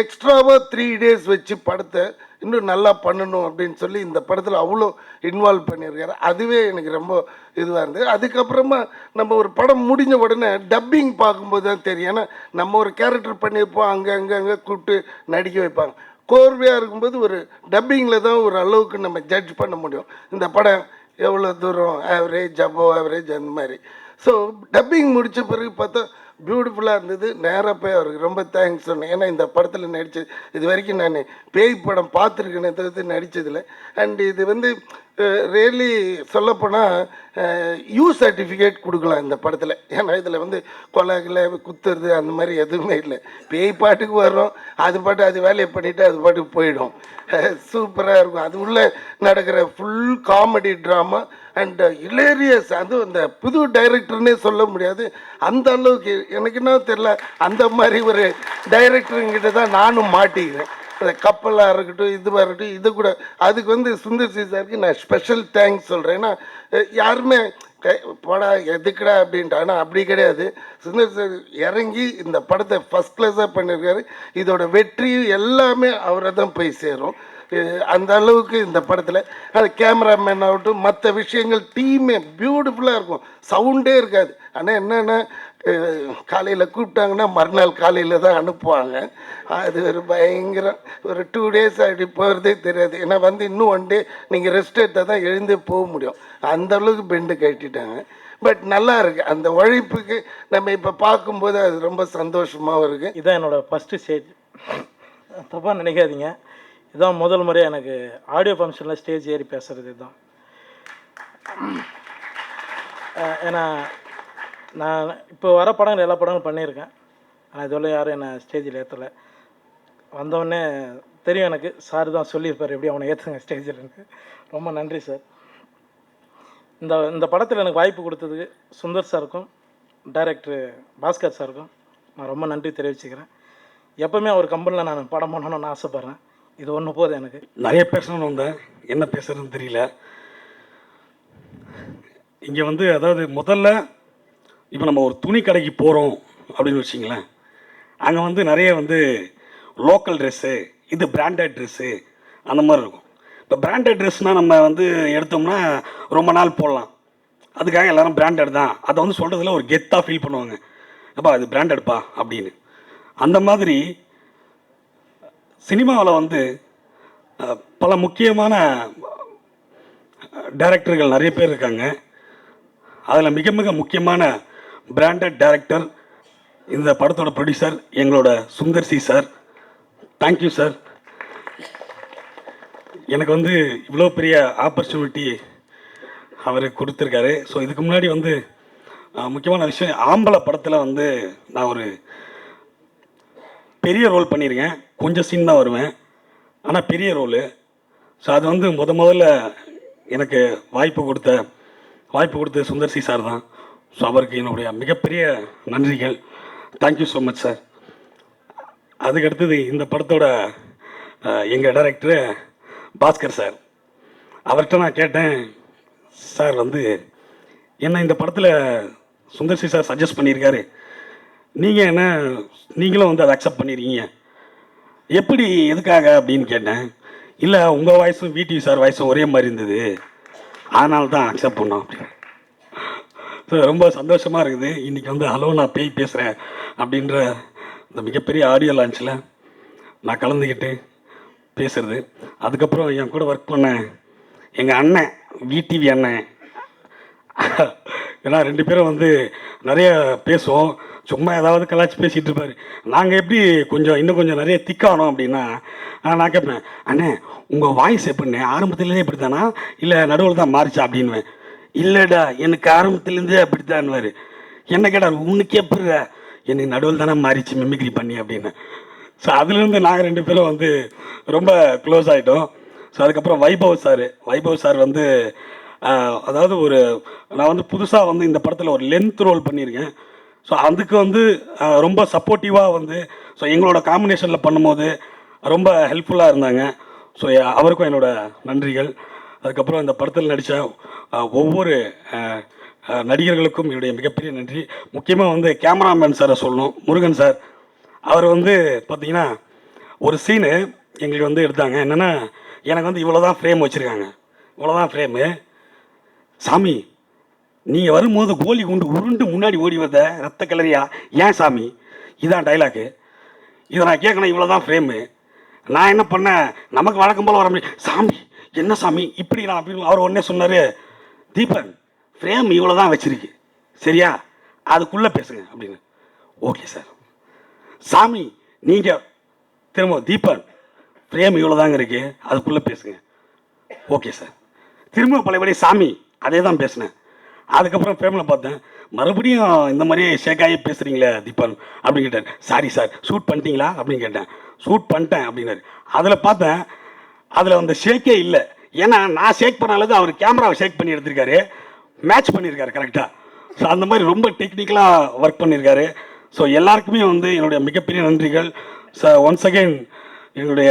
எக்ஸ்ட்ராவாக 3 days வச்சு படத்தை இன்னும் நல்லா பண்ணணும் அப்படின்னு சொல்லி இந்த படத்தில் அவ்வளோ இன்வால்வ் பண்ணியிருக்காரு. அதுவே எனக்கு ரொம்ப இதுவாக இருந்தது. அதுக்கப்புறமா நம்ம ஒரு படம் முடிஞ்ச உடனே டப்பிங் பார்க்கும்போது தான் தெரியும். ஏன்னா நம்ம ஒரு கேரக்டர் பண்ணியிருப்போம், அங்கே கூப்பிட்டு நடிக்க வைப்பாங்க. கோர்வையாக இருக்கும்போது ஒரு டப்பிங்கில் தான் ஒரு அளவுக்கு நம்ம ஜட்ஜ் பண்ண முடியும், இந்த படம் எவ்வளோ தூரம் ஆவரேஜ் அபோவ் ஆவரேஜ் அந்த மாதிரி. ஸோ டப்பிங் முடித்த பிறகு பார்த்தா பியூட்டிஃபுல்லாக இருந்தது. நேராக போய் அவருக்கு ரொம்ப தேங்க்ஸ் சொன்னேன். ஏன்னா இந்த படத்தில் நடித்தது இது வரைக்கும் நான் பேய் படம் பார்த்துருக்கேனே தவிர்த்து நடித்ததில்லை. அண்ட் இது வந்து ரியலி சொல்லப்போனால் யூ சர்டிஃபிகேட் கொடுக்கலாம் இந்த படத்தில். ஏன்னா இதில் வந்து கொலைகளை குத்துறது அந்த மாதிரி எதுவுமே இல்லை. பேய் பாட்டுக்கு வர்றோம், அது பாட்டு அது வேலையை பண்ணிவிட்டு அது பாட்டுக்கு போயிடும். சூப்பராக இருக்கும். அது உள்ளே நடக்கிற full comedy drama and hilarious. அதுவும் அந்த புது டைரக்டர்னே சொல்ல முடியாது, அந்த அளவுக்கு எனக்கு என்ன தெரியல, அந்த மாதிரி ஒரு டைரக்டருங்கிட்ட தான் நானும் மாட்டிக்கிறேன். அந்த கப்பலாக இருக்கட்டும், இதுவாக இருக்கட்டும், இது கூட அதுக்கு வந்து சுந்தர் சி சாருக்கு நான் ஸ்பெஷல் தேங்க்ஸ் சொல்கிறேன். ஏன்னா யாருமே போடா எதுக்குடா அப்படின்ட்டு, ஆனால் அப்படி கிடையாது. சுந்தர் சார் இறங்கி இந்த படத்தை ஃபஸ்ட் கிளாஸாக பண்ணியிருக்காரு. இதோட வெற்றி எல்லாமே அவரை தான் போய் சேரும். அந்த அளவுக்கு இந்த படத்தில் அது கேமராமேன் ஆகட்டும், மற்ற விஷயங்கள் டீமே பியூட்டிஃபுல்லாக இருக்கும். சவுண்டே இருக்காது. ஆனால் என்னென்னா காலையில் கூப்பிட்டாங்கன்னா மறுநாள் காலையில் தான் அனுப்புவாங்க. அது ஒரு பயங்கரம். ஒரு 2 days அப்படி போகிறதே தெரியாது. ஏன்னா வந்து இன்னும் 1 day நீங்கள் ரெஸ்ட் எடுத்தால் தான் எழுந்தே போக முடியும். அந்த அளவுக்கு பெண்டு கட்டிட்டாங்க. பட் நல்லா இருக்குது. அந்த உழைப்புக்கு நம்ம இப்போ பார்க்கும்போது அது ரொம்ப சந்தோஷமாகவும் இருக்குது. இதான் என்னோடய ஃபஸ்ட்டு ஸ்டேஜ், தப்பாக நினைக்காதீங்க. இதுதான் முதல் முறையாக எனக்கு ஆடியோ ஃபங்க்ஷனில் ஸ்டேஜ் ஏறி பேசுகிறது. இதுதான். ஏன்னா நான் இப்போ வர படங்கள் எல்லா படங்களும் பண்ணியிருக்கேன், ஆனால் இதுவரை யாரும் என்னை ஸ்டேஜில் ஏற்றலை. வந்தவொடனே தெரியும் எனக்கு, சார் தான் சொல்லியிருப்பார் எப்படி அவனை ஏற்றுங்க ஸ்டேஜில்னு. ரொம்ப நன்றி சார். இந்த படத்தில் எனக்கு வாய்ப்பு கொடுத்ததுக்கு சுந்தர் சாருக்கும் டைரக்டர் பாஸ்கர் சாருக்கும் நான் ரொம்ப நன்றி தெரிவிச்சுக்கிறேன். எப்போவுமே அவர் கம்பெனியில் நான் படம் பண்ணணும்னு ஆசைப்பட்றேன். இது ஒன்று போதும் எனக்கு. நிறைய பேசணும்னு வந்தேன், என்ன பேசுகிறதுன்னு தெரியல. இங்கே வந்து அதாவது முதல்ல இப்போ நம்ம ஒரு துணி கடைக்கு போகிறோம் அப்படின்னு வச்சிங்களேன், அங்கே வந்து நிறைய வந்து லோக்கல் ட்ரெஸ்ஸு, இது பிராண்டட் ட்ரெஸ்ஸு அந்த மாதிரி இருக்கும். இப்போ பிராண்டட் ட்ரெஸ்னால் நம்ம வந்து எடுத்தோம்னா ரொம்ப நாள் போடலாம், அதுக்காக எல்லோரும் பிராண்டட் தான் அதை வந்து சொல்கிறதுல ஒரு கெத்தாக ஃபீல் பண்ணுவாங்க, அப்பா அது பிராண்டட்ப்பா அப்படின்னு. அந்த மாதிரி சினிமாவில் வந்து பல முக்கியமான டைரக்டர்கள் நிறைய பேர் இருக்காங்க. அதில் மிக மிக முக்கியமான பிராண்டட் டைரக்டர் இந்த படத்தோட ப்ரொடியூசர் எங்களோட Sundar C sir. Thank you sir. எனக்கு வந்து இவ்வளோ பெரிய ஆப்பர்ச்சுனிட்டி அவர் கொடுத்துருக்காரு. ஸோ இதுக்கு முன்னாடி வந்து முக்கியமான விஷயம், ஆம்பளை படத்தில் வந்து நான் ஒரு பெரிய ரோல் பண்ணியிருக்கேன், கொஞ்சம் சீன் தான் வருவேன், ஆனால் பெரிய ரோலு. ஸோ அது வந்து முதல்ல எனக்கு வாய்ப்பு கொடுத்த சுந்தர் சி சார் தான். ஸோ அவருக்கு என்னுடைய மிகப்பெரிய நன்றிகள். Thank you so much sir. அதுக்கடுத்தது இந்த படத்தோட எங்கள் டைரக்டரு பாஸ்கர் சார். அவர்கிட்ட நான் கேட்டேன், சார் வந்து என்ன இந்த படத்தில் சுந்தர் சி சார் சஜஸ்ட் பண்ணியிருக்காரு, நீங்களும் வந்து அதை அக்செப்ட் பண்ணியிருக்கீங்க, எப்படி எதுக்காக அப்படின்னு கேட்டேன். இல்லை உங்கள் வாய்ஸும் விடிவி சார் வாய்ஸும் ஒரே மாதிரி இருந்தது, அதனால தான் அக்செப்ட் பண்ணோம் அப்படின்னு. ஸோ ரொம்ப சந்தோஷமாக இருக்குது. இன்றைக்கி வந்து ஹலோ நான் பேய் பேசுகிறேன் அப்படின்ற இந்த மிகப்பெரிய ஆடியோ லான்ச்சில் நான் கலந்துக்கிட்டு பேசுகிறது. அதுக்கப்புறம் என் கூட ஒர்க் பண்ண எங்கள் அண்ணன் விடிவி அண்ணன், ஏன்னா 2 பேரும் வந்து நிறைய பேசுவோம், சும்மா ஏதாவது கலாச்சி பேசிகிட்டு இருப்பார். நாங்கள் எப்படி இன்னும் கொஞ்சம் நிறைய திக்கானோம் அப்படின்னா, நான் கேட்பேன், அண்ணே உங்கள் வாய்ஸ் எப்படிண்ணே ஆரம்பத்துலேருந்தே இப்படி தானா இல்லை நடுவில் தான் மாறிச்சா அப்படின்வேன். இல்லைடா எனக்கு ஆரம்பத்துலேருந்தே அப்படித்தான்வார். என்ன கேட்டார், உனக்கு எப்படி எனக்கு நடுவில் தானே மாறிச்சு மிமிக்ரி பண்ணி அப்படின்னு. ஸோ அதுலேருந்து நாங்கள் 2 பேரும் வந்து ரொம்ப க்ளோஸ் ஆகிட்டோம். ஸோ அதுக்கப்புறம் வைபவ் சார் வந்து அதாவது நான் வந்து புதுசாக வந்து இந்த படத்தில் ஒரு லென்த் ரோல் பண்ணியிருக்கேன். ஸோ அதுக்கு வந்து ரொம்ப சப்போர்ட்டிவாக வந்து ஸோ எங்களோட காம்பினேஷனில் பண்ணும்போது ரொம்ப ஹெல்ப்ஃபுல்லாக இருந்தாங்க. ஸோ அவருக்கும் என்னோட நன்றிகள். அதுக்கப்புறம் இந்த படத்தில் நடித்த ஒவ்வொரு நடிகர்களுக்கும் என்னுடைய மிகப்பெரிய நன்றி. முக்கியமாக வந்து கேமராமேன் சாரை சொல்லணும், முருகன் சார். அவர் வந்து பார்த்திங்கன்னா ஒரு சீனு எங்களுக்கு வந்து எடுத்தாங்க. என்னென்னா எனக்கு வந்து இவ்வளோ தான் ஃப்ரேம் வச்சுருக்காங்க, இவ்வளோதான் ஃப்ரேமு. சாமி நீங்கள் வரும்போது கோலி குண்டு உருண்டு முன்னாடி ஓடி வந்த ரத்த கலரியா ஏன் சாமி, இதான் டைலாக்கு. இதை நான் கேட்கணும், இவ்வளோ தான் ஃப்ரேமு. நான் என்ன பண்ணேன், நமக்கு வழக்கம் போல் வர முடியும், சாமி என்ன சாமி இப்படி நான் அப்படின்னு. அவர் உடனே சொன்னார், தீபன் ஃப்ரேம் இவ்வளோ தான் வச்சுருக்கு சரியா, அதுக்குள்ளே பேசுங்க அப்படின்னு. Okay sir. சாமி நீங்கள் திரும்ப, தீபன் ஃப்ரேம் இவ்வளோ தாங்க இருக்கு, அதுக்குள்ளே பேசுங்க. Okay sir. திரும்ப பழையபடி சாமி அதே தான் பேசினேன். அதுக்கப்புறம் ஃப்ரேமில் பார்த்தேன், மறுபடியும் இந்த மாதிரியே ஷேக்காகி பேசுகிறீங்களே தீபன் அப்படின்னு கேட்டார். சாரி சார் ஷூட் பண்ணிட்டீங்களா அப்படின்னு கேட்டேன். ஷூட் பண்ணிட்டேன் அப்படின்னாரு. அதில் பார்த்தேன், அதில் அந்த ஷேக்கே இல்லை. ஏன்னா நான் ஷேக் பண்ண அளவுக்கு அவர் கேமராவை ஷேக் பண்ணி எடுத்திருக்காரு, மேட்ச் பண்ணியிருக்காரு கரெக்டாக. ஸோ அந்த மாதிரி ரொம்ப டெக்னிக்கலாக ஒர்க் பண்ணியிருக்காரு. ஸோ எல்லாருக்குமே வந்து என்னுடைய மிகப்பெரிய நன்றிகள். ஒன்ஸ் அகெயின் என்னுடைய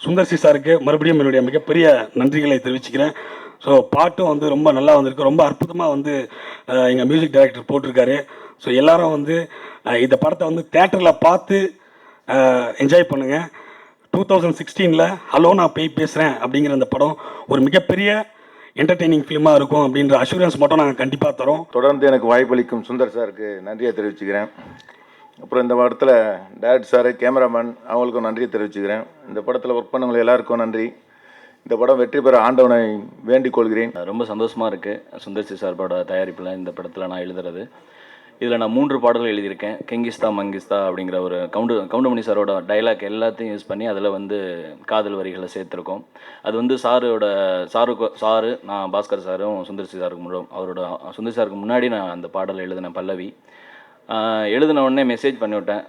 சுந்தர் சி சாருக்கு மறுபடியும் என்னுடைய மிகப்பெரிய நன்றிகளை தெரிவிச்சுக்கிறேன். ஸோ பாட்டும் வந்து ரொம்ப நல்லா வந்திருக்கு, ரொம்ப அற்புதமாக வந்து எங்கள் மியூசிக் டைரக்டர் போட்டிருக்காரு. ஸோ எல்லாரும் வந்து இந்த படத்தை வந்து தேட்டரில் பார்த்து என்ஜாய் பண்ணுங்கள். 2016 ஹலோ நான் பேய் பேசுகிறேன் அப்படிங்கிற அந்த படம் ஒரு மிகப்பெரிய என்டர்டெய்னிங் ஃபிலிமாக இருக்கும் அப்படின்ற அஷூரன்ஸ் மட்டும் நாங்கள் கண்டிப்பாக தரோம். தொடர்ந்து எனக்கு வாய்ப்பளிக்கும் சுந்தர் சாருக்கு நன்றியை தெரிவிச்சுக்கிறேன். அப்புறம் இந்த படத்தில் டேரக்டர் சார், கேமராமேன் அவங்களுக்கும் நன்றியை தெரிவிச்சுக்கிறேன். இந்த படத்தில் ஒர்க் பண்ணவங்க எல்லாருக்கும் நன்றி. இந்த படம் வெற்றி பெற ஆண்டவனை வேண்டிக் கொள்கிறேன். ரொம்ப சந்தோஷமாக இருக்குது சுந்தர் சி சார்போட தயாரிப்பில் இந்த படத்தில் நான் எழுதுறது. இதில் நான் 3 பாடல்கள் எழுதியிருக்கேன். கெங்கிஸ்தா மங்கிஸ்தா அப்படிங்கிற ஒரு கவுண்டமணி சாரோட டைலாக் எல்லாத்தையும் யூஸ் பண்ணி அதில் வந்து காதல் வரிகளை சேர்த்துருக்கோம். அது வந்து சாரு நான் பாஸ்கர் சாரும் சுந்தர் சி சாருக்கு சுந்தர் சாருக்கு முன்னாடி நான் அந்த பாடல் எழுதினேன். பல்லவி எழுதின உடனே மெசேஜ் பண்ணிவிட்டேன்,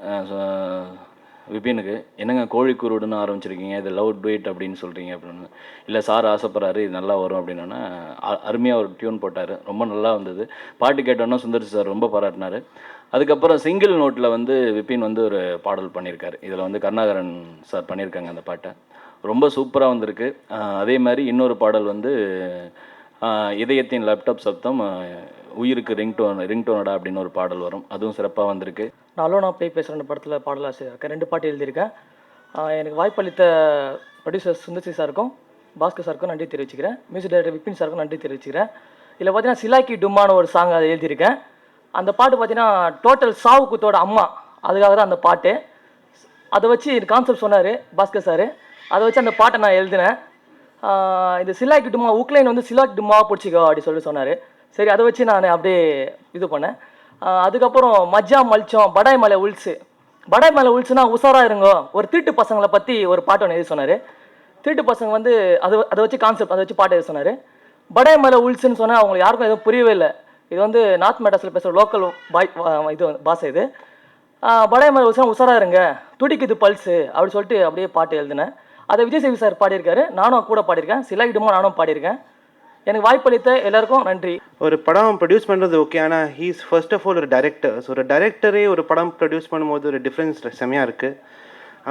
விபினுக்கு, என்னங்க கோழிக்கூறுன்னு ஆரம்பிச்சிருக்கீங்க, இது லவ் டுவேட் அப்படின்னு சொல்கிறீங்க அப்படின்னு. இல்லை சார் ஆசைப்படுறாரு, இது நல்லா வரும் அப்படின்னோன்னா அருமையாக ஒரு டியூன் போட்டார், ரொம்ப நல்லா வந்தது. பாட்டு கேட்டோன்னா சுந்தர் சார் ரொம்ப பாராட்டினார். அதுக்கப்புறம் சிங்கிள் நோட்டில் வந்து விபின் வந்து ஒரு பாடல் பண்ணியிருக்காரு. இதில் வந்து கருணாகரன் சார் பண்ணியிருக்காங்க அந்த பாட்டை, ரொம்ப சூப்பராக வந்திருக்கு. அதே மாதிரி இன்னொரு பாடல் வந்து இதயத்தின் லேப்டாப் சப்தம் உயிருக்கு ரிங்டோனடா அப்படின்னு ஒரு பாடல் வரும், அதுவும் சிறப்பாக வந்திருக்கு. நான் அலோனா பேய் பேசுகிற படத்தில் பாடலாசிரியர் இருக்கேன். 2 பாட்டு எழுதியிருக்கேன். எனக்கு வாய்ப்பளித்த ப்ரொடியூசர் சுந்தர்சி சாருக்கும் பாஸ்கர் சாருக்கும் நன்றி தெரிவிச்சுக்கிறேன். மியூசிக் டைரக்டர் விபின் சாருக்கும் நன்றி தெரிவிச்சுக்கிறேன். இதில் பார்த்தீங்கன்னா சிலாக்கி டும்மான்னு ஒரு சாங் அதை எழுதியிருக்கேன். அந்த பாட்டு பார்த்தீங்கன்னா டோட்டல் சாவு குத்தோட அம்மா, அதுக்காக தான் அந்த பாட்டு. அதை வச்சு கான்செப்ட் சொன்னார் பாஸ்கர் சார், அதை வச்சு அந்த பாட்டை நான் எழுதினேன். இந்த சிலாக்கி டும்மா உக்லைன் வந்து சிலாக்கி டும்மாவை பிடிச்சிக்கோ அப்படி சொன்னார். சரி, அதை வச்சு நான் அப்படியே இது பண்ணேன். அதுக்கப்புறம் மஜ்ஜா மல்ச்சம் படாய் மலை உல்ஸு. படாய் மலை உல்ஸுனா உஷாராக இருங்கோ, ஒரு திருட்டு பசங்களை பற்றி ஒரு பாட்டு ஒன்று எழுதி சொன்னார். திருட்டு பசங்க வந்து அதை வச்சு கான்செப்ட், அதை வச்சு பாட்டு எழுதி சொன்னார். படாய் மலை உல்ஸுன்னு சொன்னால் அவங்களுக்கு யாருக்கும் எதுவும் புரியவே இல்லை. இது வந்து நார்த் மெட்ராஸில் பேசுகிற லோக்கல் இது பாஷை இது. படாய் மலை உல்ஸுனா உஷாராக இருங்க, துடிக்குது பல்ஸு அப்படி சொல்லிட்டு அப்படியே பாட்டு எழுதினேன். அதை விஜய் சேவி சார் பாடியிருக்காரு, நானும் கூட பாடியிருக்கேன். சிலாக்கிடுமா நானும் பாடியிருக்கேன். எனக்கு வாய்ப்பளித்த எல்லாருக்கும் நன்றி. ஒரு படம் ப்ரொடியூஸ் பண்ணுறது ஓகே, ஆனால் ஹீஸ் ஃபர்ஸ்ட் ஆஃப் ஆல் ஒரு டைரக்டர். ஸோ ஒரு டைரக்டரே ஒரு படம் ப்ரொடியூஸ் பண்ணும்போது ஒரு டிஃப்ரென்ஸ் செம்மையாக இருக்குது.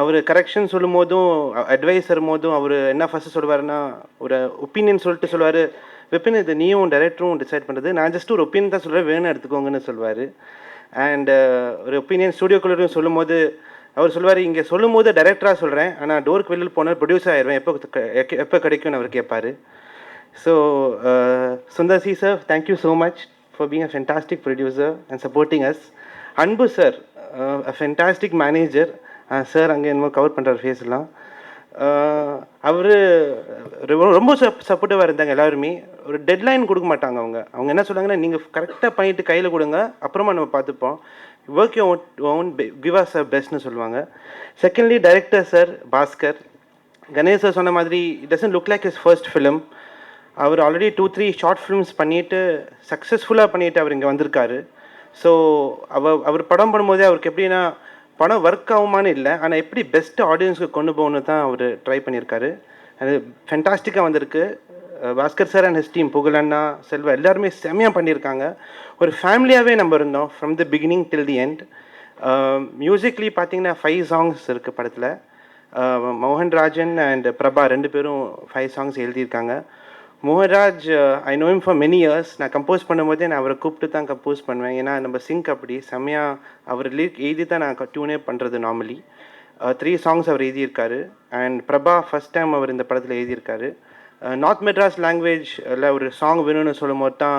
அவர் கரெக்ஷன் சொல்லும் போதும் அட்வைஸ் தரும் போதும் அவர் என்ன ஃபஸ்ட்டு சொல்லுவாருன்னா ஒரு ஒப்பீனியன் சொல்லிட்டு சொல்லுவார், விபின் இது நீயும் டைரக்டரும் டிசைட் பண்ணுறது, நான் ஜஸ்ட் ஒரு ஒப்பீனியன் தான் சொல்லுவேன், வேணும் எடுத்துக்கோங்கன்னு சொல்லுவார். அண்ட் ஒரு ஒப்பீனியன் ஸ்டூடியோக்குள்ளேயும் சொல்லும் போது அவர் சொல்லுவார், இங்கே சொல்லும் போது டைரக்டராக சொல்கிறேன், ஆனால் டோருக்கு வெளியில் போனால் ப்ரொடியூசர் ஆயிடுவேன், எப்போ கிடைக்கும்னு அவர் கேட்பார். So, Sundarsi sir, thank you so much for being a fantastic producer and supporting us. Anbu sir, a fantastic manager. Sir, அங்கே என்னமோ கவர் பண்ணுறாரு ஃபேஸ்லாம். அவர் ரொம்ப சப்போர்ட்டிவாக இருந்தாங்க எல்லாருமே. ஒரு டெட்லைன் கொடுக்க மாட்டாங்க அவங்க என்ன சொல்கிறாங்கன்னா, நீங்கள் கரெக்டாக பண்ணிவிட்டு கையில் கொடுங்க, அப்புறமா நம்ம பார்த்துப்போம், work you own give us a பெஸ்ட்னு சொல்லுவாங்க. Secondly director sir Bhaskar. Ganesh sir சொன்ன மாதிரி it doesn't look like his first film. அவர் ஆல்ரெடி 2-3 ஷார்ட் ஃபிலிம்ஸ் பண்ணிவிட்டு சக்ஸஸ்ஃபுல்லாக பண்ணிவிட்டு அவர் இங்கே வந்திருக்காரு. ஸோ அவர் படம் பண்ணும்போதே அவருக்கு எப்படின்னா படம் ஒர்க் ஆகுமான்னு இல்லை, ஆனால் எப்படி பெஸ்ட்டு ஆடியன்ஸுக்கு கொண்டு போகணுன்னு தான் அவர் ட்ரை பண்ணியிருக்காரு. அது ஃபென்டாஸ்டிக்காக வந்திருக்கு. Bhaskar sir and his team, புகழண்ணா, செல்வா எல்லாருமே செம்மையாக பண்ணியிருக்காங்க. ஒரு ஃபேமிலியாகவே நம்ம இருந்தோம் from the beginning till the end. Musically பார்த்தீங்கன்னா 5 சாங்ஸ் இருக்குது படத்தில். மோகன்ராஜன் அண்ட் பிரபா 2 பேரும் 5 சாங்ஸ் எழுதியிருக்காங்க. Mohanraj I know him for many years. நான் கம்போஸ் பண்ணும்போதே நான் அவரை கூப்பிட்டு தான் கம்போஸ் பண்ணுவேன், ஏன்னா நம்ம சிங்க் அப்படி செம்மையாக அவர் லிரிக் எழுதி தான் நான் டியூனே பண்ணுறது நார்மலி. 3 சாங்ஸ் அவர் எழுதியிருக்காரு. அண்ட் பிரபா ஃபஸ்ட் டைம் அவர் இந்த படத்தில் எழுதியிருக்காரு. நார்த் மெட்ராஸ் லாங்குவேஜில் ஒரு சாங் வேணும்னு சொல்லும் போது தான்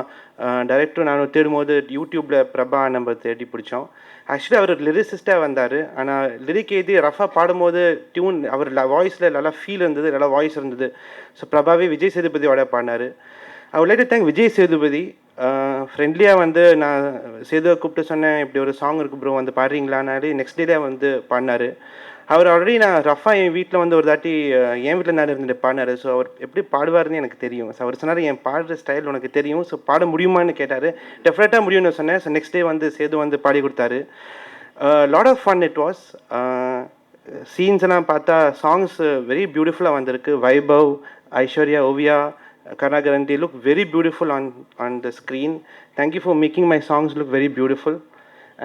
டைரக்டரும் நானும் தேடும் போது யூடியூப்பில் பிரபா நம்ம தேடி பிடிச்சோம். ஆக்சுவலி அவர் லிரிசிஸ்டாக வந்தார், ஆனால் லிரிக் எழுதி ரஃபாக பாடும்போது டியூன் அவர் வாய்ஸில் நல்லா ஃபீல் இருந்தது, நல்லா வாய்ஸ் இருந்தது. ஸோ பிரபாவே விஜய் சேதுபதியோட பாடினார். ஐ would like to thank Vijay Sethupathi. ஃப்ரெண்ட்லியாக வந்து நான் சேதுவை கூப்பிட்டு சொன்னேன், இப்படி ஒரு சாங் இருக்குது ப்ரோ, வந்து பாடுறீங்களானாலே நெக்ஸ்ட் டேலே வந்து பாடினார். அவர் ஆல்ரெடி நான் ரஃபாக என் வீட்டில் வந்து ஒரு தாட்டி என் வீட்டில் நான் இருந்துட்டு பாடினார். ஸோ அவர் எப்படி பாடுவார்னு எனக்கு தெரியும். ஸோ அவர் சொன்னார், என் பாடுற ஸ்டைல் உனக்கு தெரியும், ஸோ பாட முடியுமான்னு கேட்டார். டெஃபினட்டாக முடியும்னு சொன்னேன். ஸோ நெக்ஸ்ட் டே வந்து சேது வந்து பாடி கொடுத்தாரு. Lot of fun it was. Scenes எல்லாம் பார்த்தா சாங்ஸ் வெரி பியூட்டிஃபுல்லாக வந்திருக்கு. Vaibhav, Aishwarya, Oviya, Karunakaran, they look very beautiful on the screen. Thank you for making my songs look very beautiful.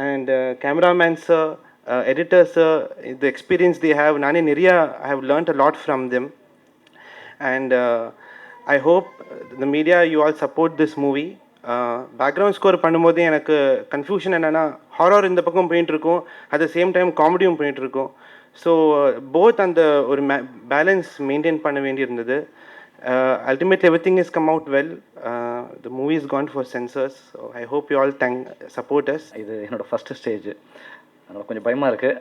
And cameraman sir, editors sir, the experience they have, Nani Niriya, I have learnt a lot from them. And I hope the media, you all support this movie. Background score பண்ணும்போது எனக்கு confusion என்னென்னா, horror இந்த பக்கம் போயிட்டுருக்கும், at the same time காமெடியும் போயிட்டுருக்கும். So both அந்த ஒரு balance maintain பண்ண வேண்டியிருந்தது. Ultimately everything has come out well. The movie is gone for censors. So I hope you all support us. இது என்னோடய ஃபஸ்ட்டு ஸ்டேஜ், அதனால் கொஞ்சம் பயமாக இருக்குது.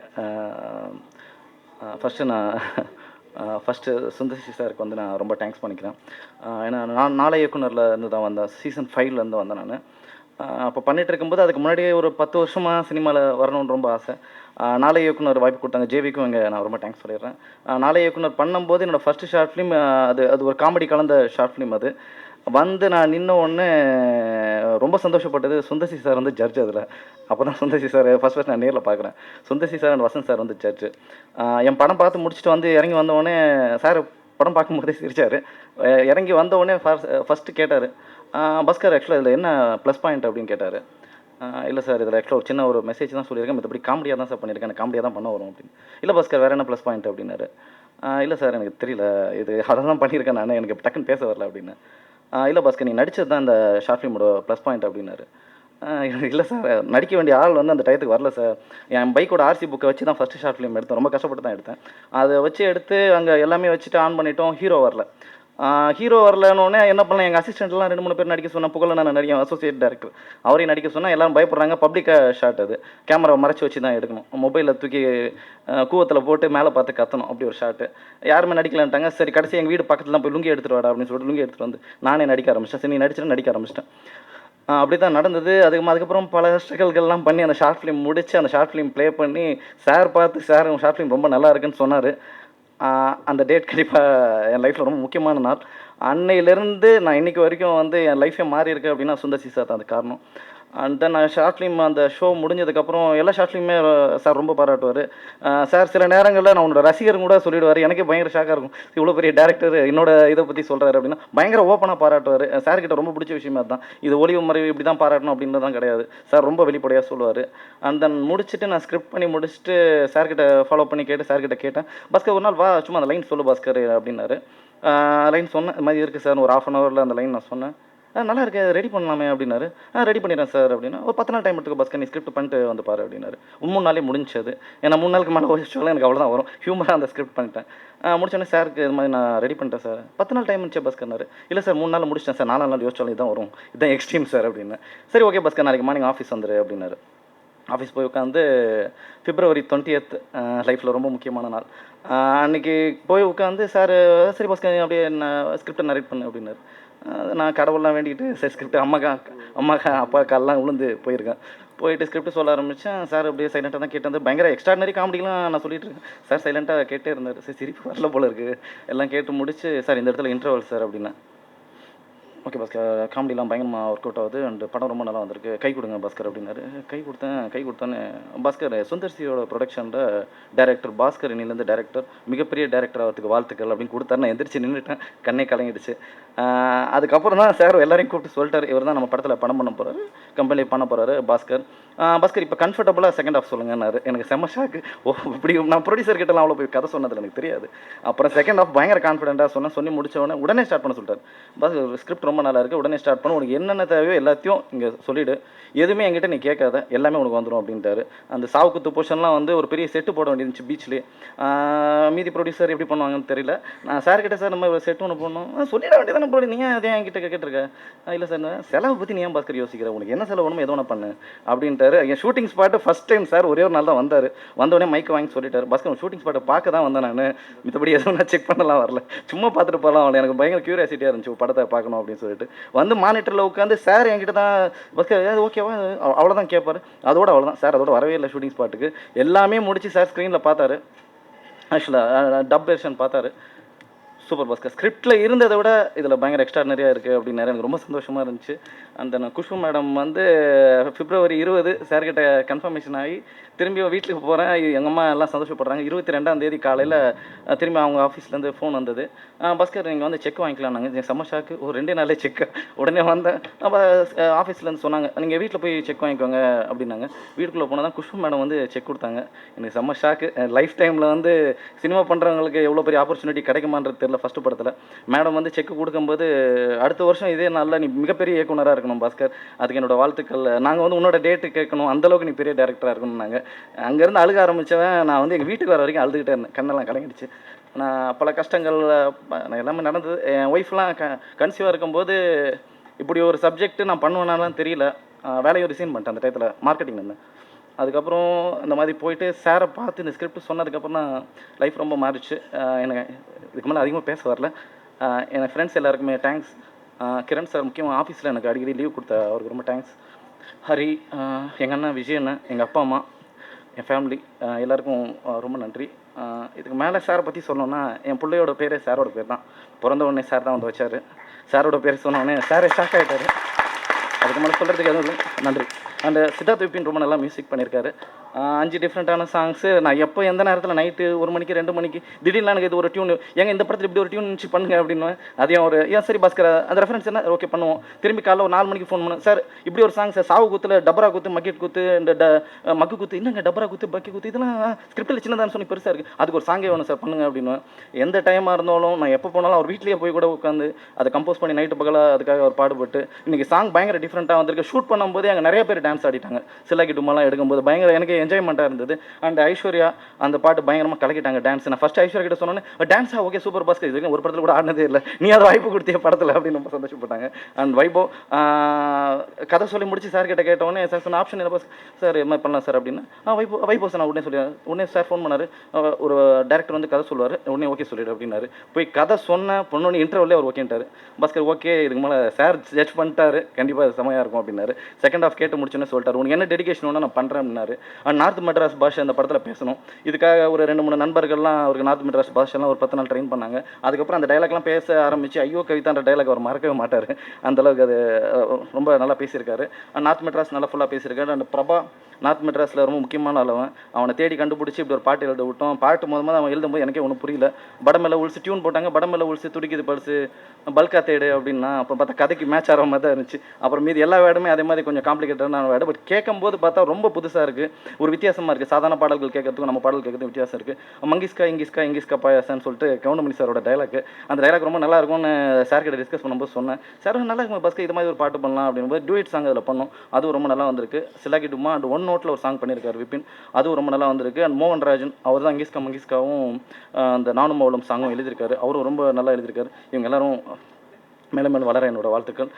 ஃபஸ்ட்டு சுந்தர்சி சாருக்கு வந்து நான் ரொம்ப தேங்க்ஸ் பண்ணிக்கிறேன். ஏன்னா நான் நாளை இயக்குனரில் இருந்து தான் வந்தேன், சீசன் 5லேருந்து வந்தேன் நான். அப்போ பண்ணிகிட்டு இருக்கும்போது அதுக்கு முன்னாடியே ஒரு 10 வருஷமாக சினிமாவில் வரணும்னு ரொம்ப ஆசை. நாளை இயக்குனர் வாய்ப்பு கொடுத்தாங்க, ஜேவிக்கும் இங்கே நான் ரொம்ப தேங்க்ஸ் சொல்லிடுறேன். நாளை இயக்குனர் பண்ணும்போது என்னோடய ஃபஸ்ட்டு ஷார்ட் ஃபிலிம் அது ஒரு காமெடி கலந்த ஷார்ட் ஃபிலிம். அது வந்து நான் நின்ன உடனே ரொம்ப சந்தோஷப்பட்டது, சுந்தர்சி சார் வந்து ஜட்ஜ் அதில். அப்போ தான் சுந்தர்சி சார் ஃபஸ்ட் நான் நேரில் பார்க்குறேன். Sundar C sir and Vasanth sir வந்து ஜட்ஜு. என் படம் பார்த்து முடிச்சுட்டு வந்து இறங்கி வந்த உடனே சார் படம் பார்க்கும்போதே சிரிச்சார். இறங்கி வந்த உடனே ஃபஸ்ட்டு கேட்டார், பாஸ்கர் ஆக்சுவலாக இதில் என்ன ப்ளஸ் பாயிண்ட் அப்படின்னு கேட்டார். இல்லை சார், இதில் ஆக்சுவலாக ஒரு சின்ன ஒரு மெசேஜ் தான் சொல்லியிருக்கேன், மற்றபடி காமெடியாக தான் சார் பண்ணியிருக்கேன், எனக்கு காமெடியாக தான் பண்ண வரும் அப்படின்னு. இல்லை பாஸ்கர், வேறு என்ன ப்ளஸ் பாயிண்ட் அப்படின்னாரு. இல்லை சார், எனக்கு தெரியல, இது அதை தான் பண்ணியிருக்கேன் நான், எனக்கு டக்குன்னு பேச வரல அப்படின்னு. இல்லை பாஸ்கர், நீ நடிச்சது தான் இந்த ஷார்ட் ஃபிலிமோட ப்ளஸ் பாயிண்ட் அப்படின்னாரு. இல்லை சார், நடிக்க வேண்டிய ஆள் வந்து அந்த டயத்துக்கு வரல சார். என் பைக்கோட ஆர்சி புக்கை வச்சு தான் ஃபஸ்ட்டு ஷார்ட் ஃபிலிம் எடுத்தேன், ரொம்ப கஷ்டப்பட்டு தான் எடுத்தேன். அதை வச்சு எடுத்து அங்கே எல்லாமே வச்சுட்டு ஆன் பண்ணிட்டோம், ஹீரோ வரல. ஹீரோ வரலன்னொடனே என்ன பண்ணலாம், எங்கள் அசிஸ்டண்ட்லாம் 2-3 பேர் நடிக்க சொன்னேன். புகழ நான் நடிக்க அசோசியேட் டேரக்டர் அவரையும் நடிக்க சொன்னால் எல்லாரும் பயப்படுறாங்க. பப்ளிக்காக ஷாட் அது, கேமரா மறைச்சி வச்சு தான் எடுக்கணும், மொபைலில் தூக்கி கூவத்தில் போட்டு மேலே பார்த்து கத்தணும், அப்படி ஒரு ஷாட்டு. யாருமே நடிக்கலான்ட்டாங்க. சரி, கடைசி எங்கள் வீடு பக்கத்தில் போய் லுங்கி எடுத்துகிட்டு வாடா அப்படின்னு சொல்லிட்டு லுங்கி எடுத்துகிட்டு வந்து நானே நடிக்க ஆரம்பிச்சிட்டேன். சரி, நீ நடிச்சுட்டு நடிக்க ஆரம்பிச்சிட்டேன். அப்படி தான் நடந்தது. அதுக்கப்புறம் பல ஸ்ட்ரகல்கள்லாம் பண்ணி அந்த ஷார்ட் ஃபிலிம் முடித்து அந்த ஷார்ட் ஃபிலிம் ப்ளே பண்ணி சார் பார்த்து, சார் உங்கள் ஷார்ட் ஃபிலிம் ரொம்ப நல்லா இருக்குன்னு சொன்னார். அந்த டேட் கண்டிப்பாக என் லைஃப்பில் ரொம்ப முக்கியமான நாள். அன்னையிலேருந்து நான் இன்றைக்கி வரைக்கும் வந்து என் லைஃபே மாறி இருக்கு அப்படின்னா சுந்தர்சி சார் தான் அது காரணம். அண்ட் தென் ஷார்ட் ஃபிலிம் அந்த ஷோ முடிஞ்சதுக்கப்புறம் எல்லா ஷார்ட் ஃபிலிமே சார் ரொம்ப பாராட்டுவார். சார் சில நேரங்களில் நான் உன்னோட ரசிகர் கூட சொல்லிவிடுவார். எனக்கே பயங்கர ஷாக்காக இருக்கும், இவ்வளோ பெரிய டேரக்டர் என்னோட இதை பற்றி சொல்கிறாரு அப்படின்னா. பயங்கர ஓப்பனாக பாராட்டுவார். சார்கிட்ட ரொம்ப பிடிச்ச விஷயமே அதுதான். இது ஒளிவு மறைவு இப்படி தான் பாராட்டணும் அப்படின்றதான் கிடையாது. சார் ரொம்ப வெளிப்படையாக சொல்லுவார். அண்ட் தென் முடிச்சுட்டு நான் ஸ்கிரிப்ட் பண்ணி முடிச்சுட்டு சார்கிட்ட ஃபாலோ பண்ணி கேட்டு கேட்டேன், பாஸ்கர் ஒரு நாள் வா, சும்மா அந்த லைன் சொல்லு பாஸ்கர் அப்படின்னாரு. லைன் சொன்னேன், இது மாதிரி இருக்குது சார், ஒரு 1/2 hourல அந்த லைன் நான் சொன்னேன். நல்லா இருக்கு, ரெடி பண்ணலாமே அப்படின்னாரு. ரெடி பண்ணிடுறேன் சார் அப்படின்னா. ஒரு 10 நாள் டைம் எடுத்துக்க பாஸ்கர், நீ ஸ்கிரிப்ட் பண்ணிட்டு வந்து பாரு அப்படின்னாரு. 3 நாளே முடிஞ்சது. ஏன்னா 3 நாளுக்கு மேலே யோசிச்சாலும் எனக்கு அவ்வளோதான் வரும், ஹியூமராக அந்த ஸ்கிரிப்ட் பண்ணிட்டேன். முடிச்சோடனே சாருக்கு இது மாதிரி நான் ரெடி பண்ணிட்டேன் சார். 10 நாள் டைம் இருந்துச்சு பாஸ்கர்னாரு. இல்லை சார், 3 நாள் முடிச்சிட்டேன் சார், 4 நாள் யோசிச்சாலும் இதுதான் வரும், இதுதான் எக்ஸ்ட்ரீம் சார் அப்படின்னு. சரி ஓகே பாஸ்கர், நாளைக்கு மார்னிங் ஆஃபீஸ் வந்துரு அப்படின்னாரு. ஆஃபீஸ் போய் உட்காந்து February 20th லைஃப்பில் ரொம்ப முக்கியமான நாள். அன்றைக்கி போய் உட்காந்து சார், சரி பாஸ்கர் அப்படியே நான் ஸ்கிரிப்டை நரேட் பண்ணு அப்படின்னாரு. நான் கடவுள்லாம் வேண்டிக்கிட்டு சரி ஸ்கிரிப்ட் அம்மா அப்பா கால்லாம் விழுந்து போயிருக்கேன். போயிட்டு ஸ்கிரிப்ட் சொல்ல ஆரம்பித்தேன். சார் அப்படியே சைலண்ட்டாக தான் கேட்டு வந்து பயங்கர எக்ஸ்ட்ராடனரி காமெடிலாம் நான் சொல்லிட்டு இருக்கேன். சார் சைலண்ட்டாக கேட்டே இருந்தார். சரி சிரிப்பு வரல போல இருக்குது. எல்லாம் கேட்டு முடிச்சு, சார் இந்த இடத்துல இன்டர்வல் சார் அப்படின்னேன். ஓகே பாஸ்கர், காமெடிலாம் பயங்கரமாக ஒர்க் அவுட் ஆகுது அண்ட் படம் ரொம்ப நல்லா வந்திருக்கு, கை கொடுங்க பாஸ்கர் அப்படின்னாரு. கை கொடுத்தோன்னே பாஸ்கர் சுந்தர்சியோட ப்ரொடக்ஷனில் டைரக்டர் பாஸ்கர் இன்னிலேருந்து டைரக்டர், மிகப்பெரிய டைரக்டர் ஆகிறதுக்கு வாழ்த்துக்கள் அப்படின்னு கொடுத்தாரு. நான் எந்திரிச்சு நின்றுட்டேன், கண்ணே கலங்கிடுச்சு. அதுக்கப்புறம் தான் சார் எல்லாரையும் கூப்பிட்டு சொல்லிட்டார், இவர் தான் நம்ம படத்தில் படம் பண்ண போகிறாரு, கம்பெனி பண்ண போகிறாரு பாஸ்கர். பாஸ்கர் இப்போ கம்ஃபர்டபுளாக செகண்ட் ஹாஃப் சொல்லுங்கன்னாரு. எனக்கு செம்ம ஷாக்கு. இப்படி நான் ப்ரொடியூசர் கிட்டலாம் அவ்வளோ போய் கதை சொன்னதில் எனக்கு தெரியாது. அப்புறம் செகண்ட் ஹாஃப் பயங்கர கான்ஃபிடென்ட்டாக சொல்லி முடிச்ச உடனே ஸ்டார்ட் பண்ண சொல்லிட்டார். பாஸ்கர் ஸ்கிரிப்ட் ரொம்ப நல்லா இருக்குது, உடனே ஸ்டார்ட் பண்ணு, உனக்கு என்னென்ன தேவையோ எல்லாத்தையும் இங்கே சொல்லிவிடு, எதுவுமே என்கிட்ட நீ கேட்காத, எல்லாமே உனக்கு வந்துடும் அப்படின்ட்டாரு. அந்த சாவுக்குத்து போர்ஷன்லாம் வந்து ஒரு பெரிய செட்டு போட வேண்டியிருந்துச்சு பீச்லேயே. மீதி ப்ரொடியூசர் எப்படி பண்ணுவாங்கன்னு தெரியல. நான் சார் கிட்ட சார் நம்ம செட்டு ஒன்று போடணும், சொல்லிட வேண்டியதானே ப்ரொடி, நீ அதே என்கிட்ட கேட்டிருக்க. இல்லை சார், செலவை பற்றி நீ ஏன் பாஸ்கர் யோசிக்கிற, உனக்கு என்ன செலவு வேணுமோ எது ஒன்று பண்ணு அப்படின்ட்டாரு. என் shooting spot first time sir ஒரே ஒரு நாள் தான் வந்தார். வந்தோடனே மைக்கை வாங்கி சொல்லிட்டார், பாஸ்கர் ஷூட்டிங் ஸ்பாட்டை பார்க்க தான் வந்தேன் நான், மற்றபடி எதுவும் நான் செக் பண்ணலாம் வரல, சும்மா பார்த்துட்டு போகலாம் அவளை. எனக்கு பயங்கர க்யூரியாசிட்டியாக இருந்துச்சு படத்தை பார்க்கணும் அப்படின்னு சொல்லிட்டு வந்து மானிட்டரில் உட்காந்து சார் என்கிட்ட தான் பாஸ்கர் ஏதாவது ஓகேவா அவ்வளோதான் கேட்பார். அவ்வளோதான் சார், அதோட வரவே இல்லை ஷூட்டிங் ஸ்பாட்டுக்கு. எல்லாமே முடிச்சு சார் ஸ்க்ரீனில் பார்த்தாரு, ஆக்சுவலாக டப் வெர்ஷன் பார்த்தாரு. சூப்பர் பாஸ்கர், ஸ்கிரிப்டில் இருந்ததை விட இதில் பயங்கர எக்ஸ்ட்ராடனரியாக இருக்குது அப்படின்னாரு. எனக்கு ரொம்ப சந்தோஷமாக இருந்துச்சு. அந்த நான் குஷ்பு மேடம் வந்து February 20 சார்கிட்ட கன்ஃபர்மேஷன் ஆகி திரும்பி வீட்டுக்கு போகிறேன். எங்கள் அம்மா எல்லாம் சந்தோஷப்படுறாங்க. 22ஆம் தேதி காலையில் திரும்பி அவங்க ஆஃபீஸ்லேருந்து ஃபோன் வந்தது, பாஸ்கர் நீங்கள் வந்து செக் வாங்கிக்கலாம். நாங்கள் செம்ம ஷாக்கு, ஒரு 2 நாளே செக்கு. உடனே வந்தேன். நம்ம ஆஃபீஸ்லேருந்து சொன்னாங்க, நீங்கள் வீட்டில் போய் செக் வாங்கிக்கோங்க அப்படின்னாங்க. வீட்டுக்குள்ளே போனால் தான் குஷ்பு மேடம் வந்து செக் கொடுத்தாங்க. எனக்கு செம்ம ஷாக்கு. லைஃப் டைமில் வந்து சினிமா பண்ணுறவங்களுக்கு எவ்வளோ பெரிய ஆப்பர்ச்சுனிட்டி கிடைக்குமான்றது தெரியல. ஃபஸ்ட்டு படத்தில் மேடம் வந்து செக்கு கொடுக்கும்போது, அடுத்த வருஷம் இதே நாளில் நீ மிகப்பெரிய இயக்குனராக இருக்கணும் பாஸ்கர், அதுக்கு என்னோடய வாழ்த்துக்கள், நாங்கள் வந்து உன்னோட டேட்டு கேட்கணும், அந்தளவுக்கு நீ பெரிய டேரக்டராக இருக்கணும்னாங்க. அங்கேருந்து அழுக ஆரம்பித்தவன் நான் வந்து எங்கள் வீட்டுக்கு வர வரைக்கும் அழுதுகிட்டே இருந்தேன், கண்ணெல்லாம் கலங்கிடுச்சு. நான் பல கஷ்டங்கள் நான் எல்லாமே நடந்தது. என் ஒய்ஃப்லாம் கன்சீவாக இருக்கும்போது இப்படி ஒரு சப்ஜெக்ட்டு நான் பண்ணுவேனாலாம் தெரியல. வேலையை ரிசைன் பண்ணிட்டேன் அந்த டயத்தில், மார்க்கெட்டிங் இருந்தேன். அதுக்கப்புறம் இந்த மாதிரி போயிட்டு சாரை பார்த்து இந்த ஸ்கிரிப்ட் சொன்னதுக்கப்புறம் தான் லைஃப் ரொம்ப மாறிச்சு. எனக்கு இதுக்கு மேலே அதிகமாக பேச வரல. என் ஃப்ரெண்ட்ஸ் எல்லாருக்குமே தேங்க்ஸ். கிரண் சார் முக்கியமாக ஆஃபீஸில் எனக்கு அடிக்கடி லீவ் கொடுத்த அவருக்கு ரொம்ப தேங்க்ஸ். ஹரி, எங்கள் அண்ணன் விஜய் அண்ணன், எங்கள் அப்பா அம்மா, என் ஃபேமிலி எல்லாருக்கும் ரொம்ப நன்றி. இதுக்கு மேலே சாரை பற்றி சொல்லணுன்னா, என் பிள்ளையோட பேரே சாரோட பேர் தான். பிறந்த உடனே சார் தான் வந்து வச்சார். சாரோட பேர் சொன்னோடனே சாரே ஷாக் ஆகிட்டார். அதுக்கு மேலே சொல்கிறதுக்கு எதுவும் இல்லை. நன்றி. அண்ட் சித்தார்த் விபின் ரொம்ப நல்லா மியூசிக் பண்ணியிருக்காரு. 5 டிஃப்ரெண்ட்டான சாங்ஸு. நான் எப்போ எந்த நேரத்தில் நைட்டு 1 மணிக்கு 2 மணிக்கு திடீர்னு எனக்கு இது ஒரு டியூன் ஏங்க இந்த படத்தில் இப்படி ஒரு டியூன் இருந்துச்சு பண்ணுங்க அப்படின்னு அதையும் ஒரு ஏன் சரி பாஸ்கர் அந்த ரெஃபரன்ஸ் என்ன ஓகே பண்ணுவோம். திரும்பி காலைல ஒரு 4 மணிக்கு ஃபோன் பண்ணேன், சார் இப்படி ஒரு சாங் சார், சாவு குத்தில் டபரா குத்து மக்கெட் குத்து இந்த மக்கு குத்து என்னங்க டபரா குத்து பக்கி குத்து இதெல்லாம் ஸ்கிரிப்டில் சின்னதான்னு சொல்லி பெருசாக இருக்குது, அதுக்கு ஒரு சாங்கே வேணும் சார் பண்ணுங்க அப்படின்னு. எந்த டைமாக இருந்தாலும் நான் எப்போ போனாலும் அவர் வீட்லேயே போய் கூட உட்காந்து அதை கம்போஸ் பண்ணி நைட்டு பகலாக அதுக்காக அவர் பாடுபட்டு இன்றைக்கி சாங் பயங்கர டிஃப்ரெண்ட்டாக வந்திருக்கு. ஷூட் பண்ணும்போது அங்கே நிறைய பேர் டான்ஸ் ஆடிட்டாங்க. சிலாக்கி டுமாலாம் எடுக்கும்போது பயங்கர எனக்கு என்ஜாய்மெண்ட்டாக இருந்தது. அண்ட் ஐஸ்வர்யா அந்த பாட்டு பயங்கரமாக கலக்கிட்டாங்க டான்ஸ். நான் ஃபஸ்ட்டு ஐஸ்வர்யா கிட்ட சொன்னோன்னே டான்ஸா ஓகே சூப்பர் பாஸ்கர், இது ஒரு படத்தில் கூட ஆடினதே இல்லை, நீ அதை வாய்ப்பு கொடுத்திய படத்தில் அப்படின்னு ரொம்ப சந்தோஷப்பட்டாங்க. அண்ட் வைபவ் கதை சொல்லி முடிச்சு சார் கிட்ட கேட்டோடனே சார் சொன்ன ஆப்ஷன் இல்லை பாஸ் சார் என்ன பண்ணலாம் சார் அப்படின்னு. வைபவ் சார் நான் உடனே சொல்லி உடனே சார் ஃபோன் பண்ணார். ஒரு டேரக்டர் வந்து கதை சொல்லுவார், உடனே ஓகே சொல்லிடு அப்படின்னாரு. போய் கதை சொன்ன பொண்ணு இன்டர்வியூலே அவர் ஓகேன்ட்டார். பாஸ்கர் ஓகே இதுக்கு மேலே சார் ஜட்ஜ் பண்ணிட்டாரு, கண்டிப்பாக அது செமையாக இருக்கும் அப்படின்னாரு. செகண்ட் ஹாஃப் கேட்டு முடிச்சுன்னு சொல்லிட்டார், உனக்கு என்ன டெடிகேஷன் ஒன்று நான் பண்ணுறேன் அப்படின்னாரு. அண்ட் நார்த் மெட்ராஸ் பாஷை அந்த படத்தில் பேசணும். இதுக்காக ஒரு 2-3 நண்பர்கள்லாம் அவருக்கு நார்த் மெட்ராஸ் பாஷெல்லாம் ஒரு 10 நாள் ட்ரெயின் பண்ணாங்க. அதுக்கப்புறம் அந்த டைலாக்லாம் பேச ஆரம்பித்து ஐயோ கவிதான்ற டைலாக் அவர் மறக்கவே மாட்டார். அந்தளவுக்கு அது ரொம்ப நல்லா பேசியிருக்காரு. நார்த் மெட்ராஸ் நல்லா ஃபுல்லாக பேசியிருக்காரு. அண்ட் பிரபா நார்த் மெட்ராஸில் ரொம்ப முக்கியமான அளவன். அவனை தேடி கண்டுபிடிச்சி இப்படி ஒரு பாட்டு எழுத விட்டோம். பாட்டு முதல்ல அவன் எழுதும்போது எனக்கே ஒன்றும் புரியல. படமேல உள்சி டியூன் போட்டாங்க, படமேல உள்சி துடிக்குது பல்சு பல்கா தேடு அப்படின்னா அப்போ பார்த்தா கதைக்கு மேட்ச் ஆகிற மாதிரி தான் இருந்துச்சு. அப்புறம் மீது எல்லா வேர்டுமே அதே மாதிரி கொஞ்சம் காம்ப்ளிகேட்டடான வேர்டு, பட் கேட்கும்போது பார்த்தா ரொம்ப புதுசாக இருக்குது, ஒரு வித்தியாசமாக இருக்குது. சாதாரண பாடல்கள் கேட்கறதுக்கும் நம்ம பாடல் கேட்கறதுக்கும் வித்தியாசம் இருக்குது. மங்கிஸ்கா இங்கிஸ்கா பாயாசான்னு சொல்லிட்டு கவுண்டமணி சாரோட டைலாக், அந்த டைலாக் ரொம்ப நல்லா இருக்கும்னு சார் கிட்ட டிஸ்கஸ் பண்ணும்போது சொன்னேன். சார் நல்லா இருக்கும் பாஸ்கர், இது மாதிரி ஒரு பாட்டு பண்ணலாம் அப்படின்போது டூயிட் சாங் அதில் பண்ணோம். அதுவும் ரொம்ப நல்லா வந்திருக்கு. சிலாக்கி டுமா அண்ட் ஒன் நோட்டில் ஒரு சாங் பண்ணியிருக்காரு விபின், அதுவும் ரொம்ப நல்லா வந்திருக்கு. அண்ட் மோகன் ராஜன் அவர் தான் மங்கிஸ்காவும் அந்த நானும் மௌலம் சாங்கும் எழுதியிருக்காரு, அவரும் ரொம்ப நல்லா எழுதியிருக்காரு. இவங்க எல்லாரும் மேலே மேலே வளர என்னோட வாழ்த்துக்கள்.